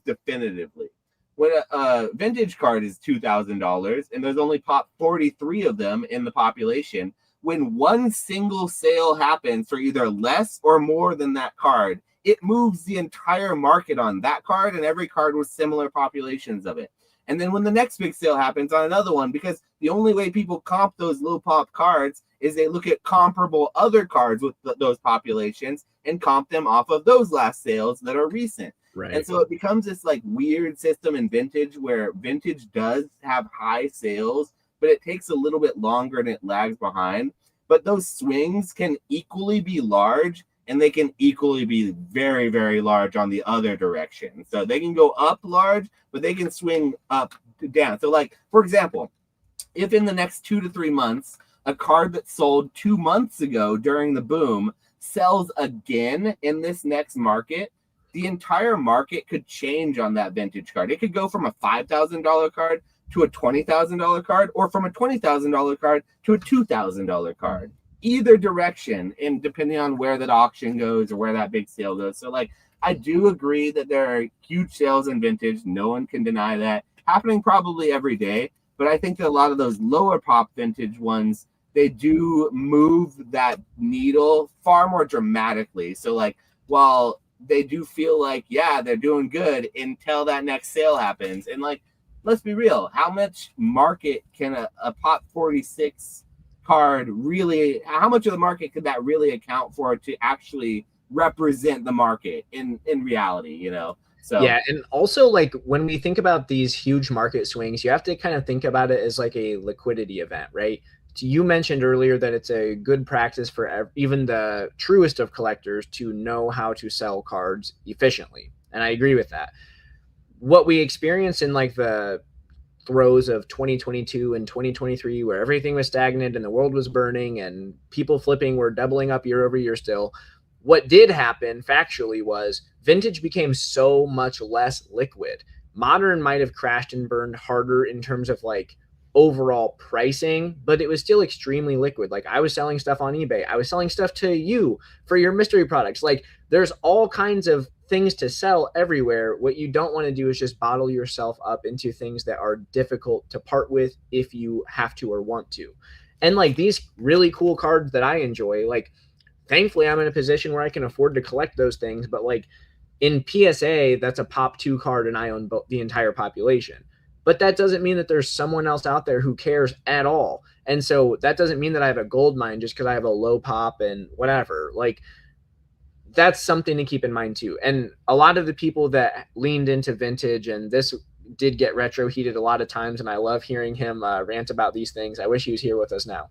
definitively. When a vintage card is $2,000 and there's only 43 of them in the population, when one single sale happens for either less or more than that card, it moves the entire market on that card and every card with similar populations of it. And then when the next big sale happens on another one, because the only way people comp those low pop cards is they look at comparable other cards with those populations and comp them off of those last sales that are recent. Right. And so it becomes this like weird system in vintage where vintage does have high sales, but it takes a little bit longer and it lags behind. But those swings can equally be large and they can equally be very, very large on the other direction. So they can go up large, but they can swing up to down. So like, for example, if in the next 2 to 3 months, a card that sold 2 months ago during the boom sells again in this next market, the entire market could change on that vintage card. It could go from a $5,000 card to a $20,000 card, or from a $20,000 card to a $2,000 card. Either direction, and depending on where that auction goes or where that big sale goes. So like I do agree that there are huge sales in vintage. No one can deny that. Happening probably every day. But I think that a lot of those lower pop vintage ones, they do move that needle far more dramatically. So like, while they do feel like, yeah, they're doing good until that next sale happens. And like, let's be real, how much market can a pop 46 card really, how much of the market could that really account for to actually represent the market in reality, you know? So yeah, and also like when we think about these huge market swings, you have to kind of think about it as like a liquidity event, right? So you mentioned earlier that it's a good practice for even the truest of collectors to know how to sell cards efficiently, and I agree with that. What we experienced in like the throes of 2022 and 2023, where everything was stagnant and the world was burning and people flipping were doubling up year over year still, what did happen factually was vintage became so much less liquid. Modern might have crashed and burned harder in terms of like overall pricing, but it was still extremely liquid. Like I was selling stuff on eBay. I was selling stuff to you for your mystery products. Like there's all kinds of things to sell everywhere. What you don't want to do is just bottle yourself up into things that are difficult to part with if you have to or want to. And like these really cool cards that I enjoy, like thankfully I'm in a position where I can afford to collect those things, but like in PSA, that's a pop 2 card and I own the entire population. But that doesn't mean that there's someone else out there who cares at all. And so that doesn't mean that I have a gold mine just because I have a low pop and whatever. Like that's something to keep in mind too. And a lot of the people that leaned into vintage, and this did get retro heated a lot of times, and I love hearing him rant about these things. I wish he was here with us now.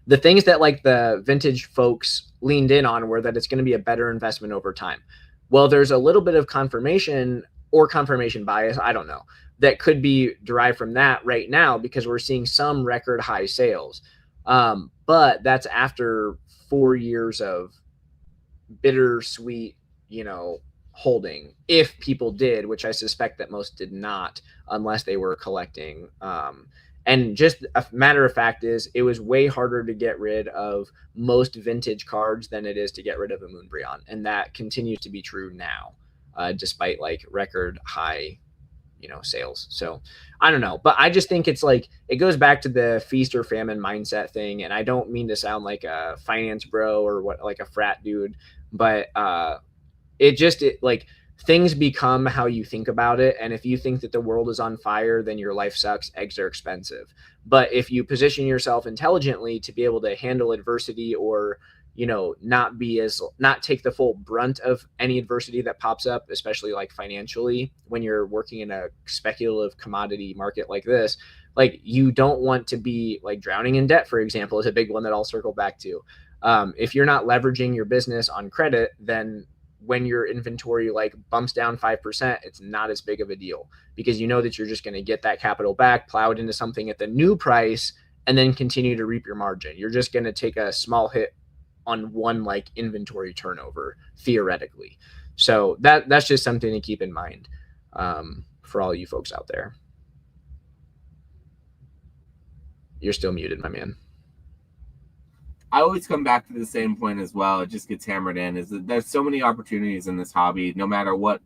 The things that like the vintage folks leaned in on were that it's going to be a better investment over time. Well, there's a little bit of confirmation or confirmation bias, I don't know, that could be derived from that right now because we're seeing some record high sales. But that's after 4 years of bittersweet, you know, holding, if people did, which I suspect that most did not, unless they were collecting. And just a matter of fact is it was way harder to get rid of most vintage cards than it is to get rid of a Moonbryon. And that continues to be true now, despite like record high, you know, sales. So I don't know, but I just think it's like, it goes back to the feast or famine mindset thing. And I don't mean to sound like a finance bro or what, like a frat dude, but it like things become how you think about it. And if you think that the world is on fire, then your life sucks. Eggs are expensive. But if you position yourself intelligently to be able to handle adversity or, you know, not take the full brunt of any adversity that pops up, especially like financially, when you're working in a speculative commodity market like this, like you don't want to be like drowning in debt, for example, is a big one that I'll circle back to. If you're not leveraging your business on credit, then when your inventory like bumps down 5%, it's not as big of a deal because you know that you're just going to get that capital back, plow it into something at the new price, and then continue to reap your margin. You're just going to take a small hit on one like inventory turnover theoretically. So that's just something to keep in mind for all you folks out there. You're still muted, my man. I always come back to the same point as well. It just gets hammered in is that there's so many opportunities in this hobby, no matter what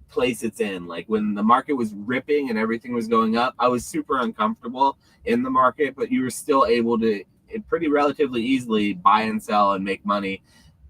place it's in. Like when the market was ripping and everything was going up, I was super uncomfortable in the market, but you were still able to pretty relatively easily buy and sell and make money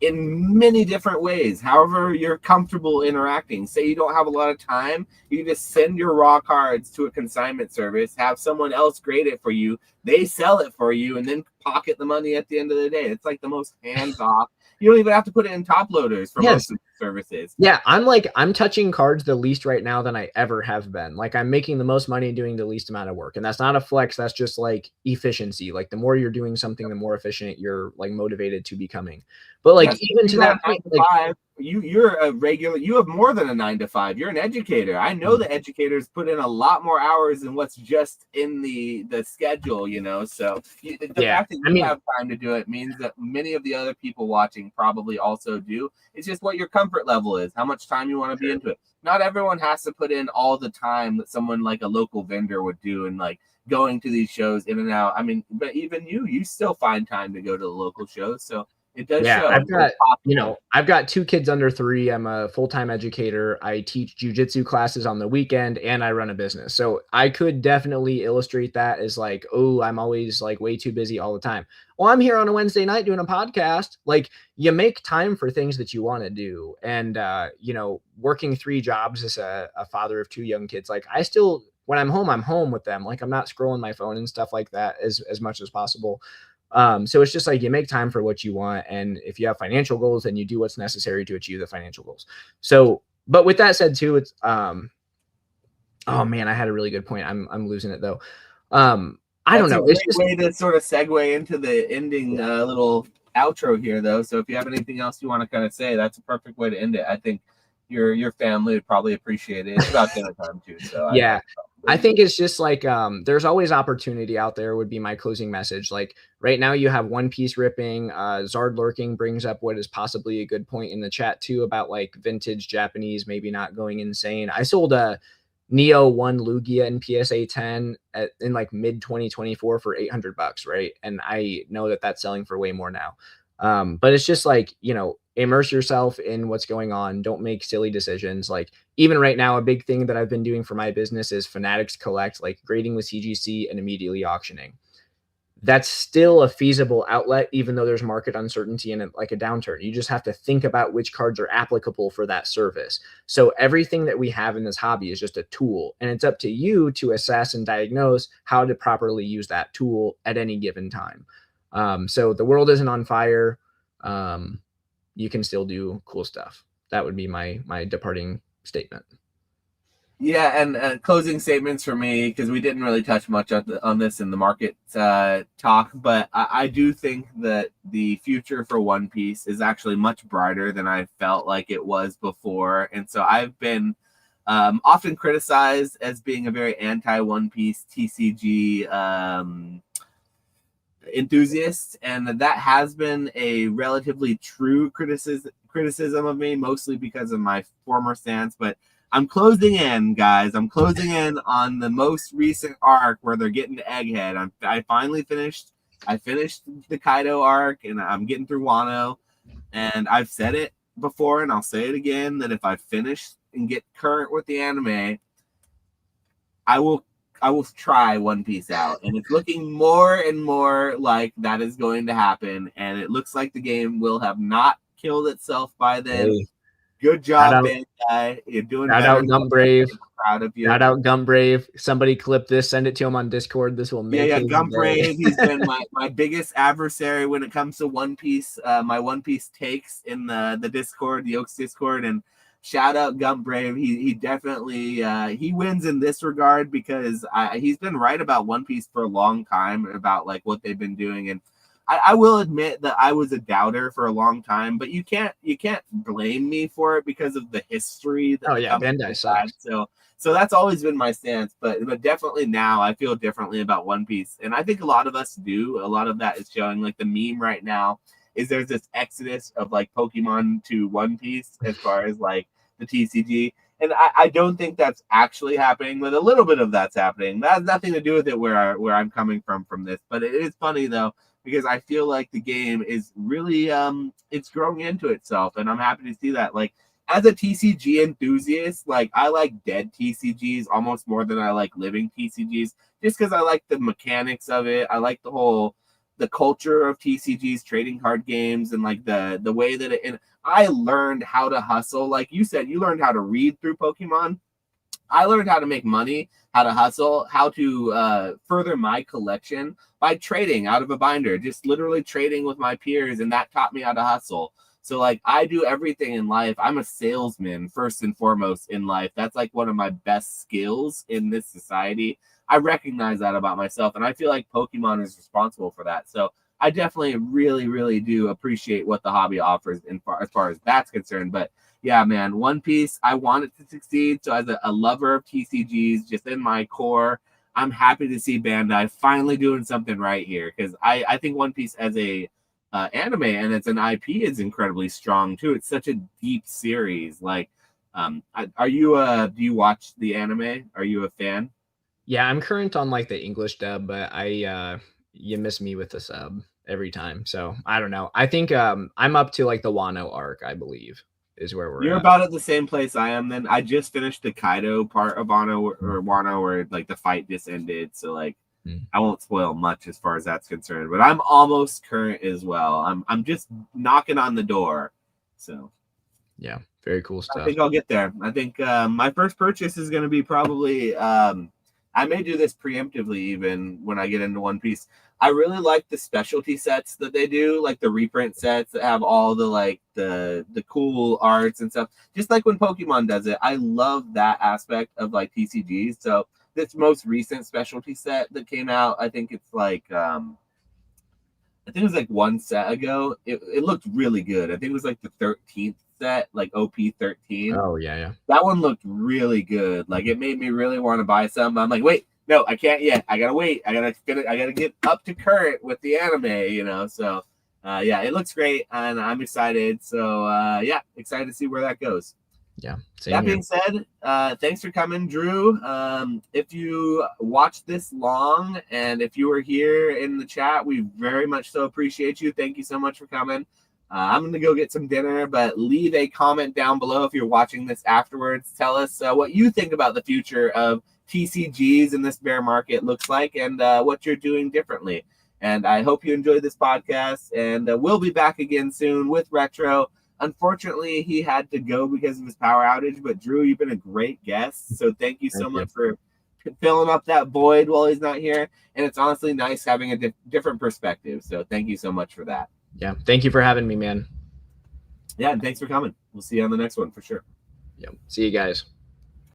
in many different ways, however you're comfortable interacting. Say you don't have a lot of time, you just send your raw cards to a consignment service, have someone else grade it for you, they sell it for you, and then pocket the money at the end of the day. It's like the most hands-off. You don't even have to put it in top loaders for most of the services. Yeah, I'm touching cards the least right now than I ever have been. Like I'm making the most money doing the least amount of work. And that's not a flex. That's just like efficiency. Like the more you're doing something, the more efficient you're like motivated to becoming. But like even to that point, like, you're a regular, you have more than a 9 to 5. You're an educator. I know the educators put in a lot more hours than what's just in the schedule, you know. So the fact that you have time to do it means that many of the other people watching probably also do. It's just what your comfort level is, how much time you want to be into it. Not everyone has to put in all the time that someone like a local vendor would do and like going to these shows in and out. I mean, but even you still find time to go to the local shows. So It does Yeah, show. I've got 2 kids under 3. I'm a full-time educator. I teach jujitsu classes on the weekend and I run a business. So I could definitely illustrate that as like, oh, I'm always like way too busy all the time. Well, I'm here on a Wednesday night doing a podcast. Like, you make time for things that you want to do. And working 3 jobs as a father of 2 young kids, like I still, when I'm home with them. Like, I'm not scrolling my phone and stuff like that as much as possible. So it's just like you make time for what you want. And if you have financial goals, then you do what's necessary to achieve the financial goals. So, but with that said too, it's, oh man, I had a really good point. I'm losing it though. I don't know. It's a great way to sort of segue into the ending little outro here though. So if you have anything else you want to kind of say, that's a perfect way to end it. I think your family would probably appreciate it. It's about dinner time too. So yeah. I think it's just like there's always opportunity out there would be my closing message. Like right now you have One Piece ripping. Zard Lurking brings up what is possibly a good point in the chat too about like vintage Japanese maybe not going insane. I sold a Neo 1 Lugia in PSA 10 in like mid 2024 for $800, right? And I know that that's selling for way more now. But it's just like, immerse yourself in what's going on. Don't make silly decisions. Like even right now, a big thing that I've been doing for my business is Fanatics Collect, like grading with CGC and immediately auctioning. That's still a feasible outlet, even though there's market uncertainty and like a downturn. You just have to think about which cards are applicable for that service. So everything that we have in this hobby is just a tool, and it's up to you to assess and diagnose how to properly use that tool at any given time. So the world isn't on fire. You can still do cool stuff. That would be my departing statement. Yeah, and closing statements for me, because we didn't really touch much on this in the market talk, but I do think that the future for One Piece is actually much brighter than I felt like it was before. And so I've been often criticized as being a very anti-One Piece TCG enthusiast, and that has been a relatively true criticism of me, mostly because of my former stance. But I'm closing in, guys. I'm closing in on the most recent arc where they're getting to Egghead. I finally finished. I finished the Kaido arc, and I'm getting through Wano. And I've said it before, and I'll say it again, that if I finish and get current with the anime, I will try One Piece out. And it's looking more and more like that is going to happen. And it looks like the game will have not killed itself by then. Hey. Good job, Bandai. You're doing better. Shout out Gumbrave. Proud of you. Shout out Gumbrave. Somebody clip this, send it to him on Discord. This will make Gumbrave. He's been my biggest adversary when it comes to One Piece. My One Piece takes in the Discord, the Oaks Discord, and shout out Gumbrave. He definitely he wins in this regard because he's been right about One Piece for a long time about like what they've been doing. And I will admit that I was a doubter for a long time, but you can't blame me for it because of the history. Bandai sucks. So that's always been my stance, but definitely now I feel differently about One Piece, and I think a lot of us do. A lot of that is showing. Like the meme right now is there's this exodus of like Pokemon to One Piece as far as like the TCG. And I don't think that's actually happening, but a little bit of that's happening. That has nothing to do with it where I'm coming from this. But it is funny though, because I feel like the game is really it's growing into itself, and I'm happy to see that. Like as a TCG enthusiast, like I like dead TCGs almost more than I like living TCGs, just because I like the mechanics of it. I like the culture of TCGs, trading card games, and like the way that it. And I learned how to hustle. Like you said, you learned how to read through Pokemon. I learned how to make money, how to hustle, how to further my collection by trading out of a binder, just literally trading with my peers, and that taught me how to hustle. So like I do everything in life. I'm a salesman first and foremost in life. That's like one of my best skills in this society. I recognize that about myself, and I feel like Pokemon is responsible for that. So I definitely really, really do appreciate what the hobby offers as far as that's concerned. But yeah, man, One Piece, I want it to succeed. So as a lover of TCGs, just in my core, I'm happy to see Bandai finally doing something right here, because I think One Piece as a anime and as an IP is incredibly strong too. It's such a deep series. Like, do you watch the anime? Are you a fan? Yeah, I'm current on like the English dub, but you miss me with the sub. every time. So I don't know. I think I'm up to like the Wano arc, I believe, is where we're You're at. about at the same place I am. Then I just finished the Kaido part of Wano where like the fight just ended. So like I won't spoil much as far as that's concerned. But I'm almost current as well. I'm just knocking on the door. So yeah, very cool stuff. I think I'll get there. I think my first purchase is going to be probably. I may do this preemptively even when I get into One Piece. I really like the specialty sets that they do, like the reprint sets that have all the like the cool arts and stuff. Just like when Pokemon does it, I love that aspect of like TCGs. So this most recent specialty set that came out, I think it's like I think it was like one set ago. It looked really good. I think it was like the 13th set, like OP 13. Oh yeah. That one looked really good. Like it made me really want to buy some. I'm like, wait, no, I can't yet. I gotta wait. I gotta get up to current with the anime, So yeah, it looks great and I'm excited. So yeah, excited to see where that goes. Yeah. That being said, thanks for coming, Drew. If you watched this long and if you were here in the chat, we very much so appreciate you. Thank you so much for coming. I'm going to go get some dinner, but leave a comment down below if you're watching this afterwards. Tell us what you think about the future of TCGs in this bear market looks like and what you're doing differently. And I hope you enjoyed this podcast, and we'll be back again soon with Retro. Unfortunately, he had to go because of his power outage, but Drew, you've been a great guest. So thank you so much for filling up that void while he's not here. And it's honestly nice having a different perspective. So thank you so much for that. Yeah. Thank you for having me, man. Yeah. And thanks for coming. We'll see you on the next one for sure. Yep. See you guys.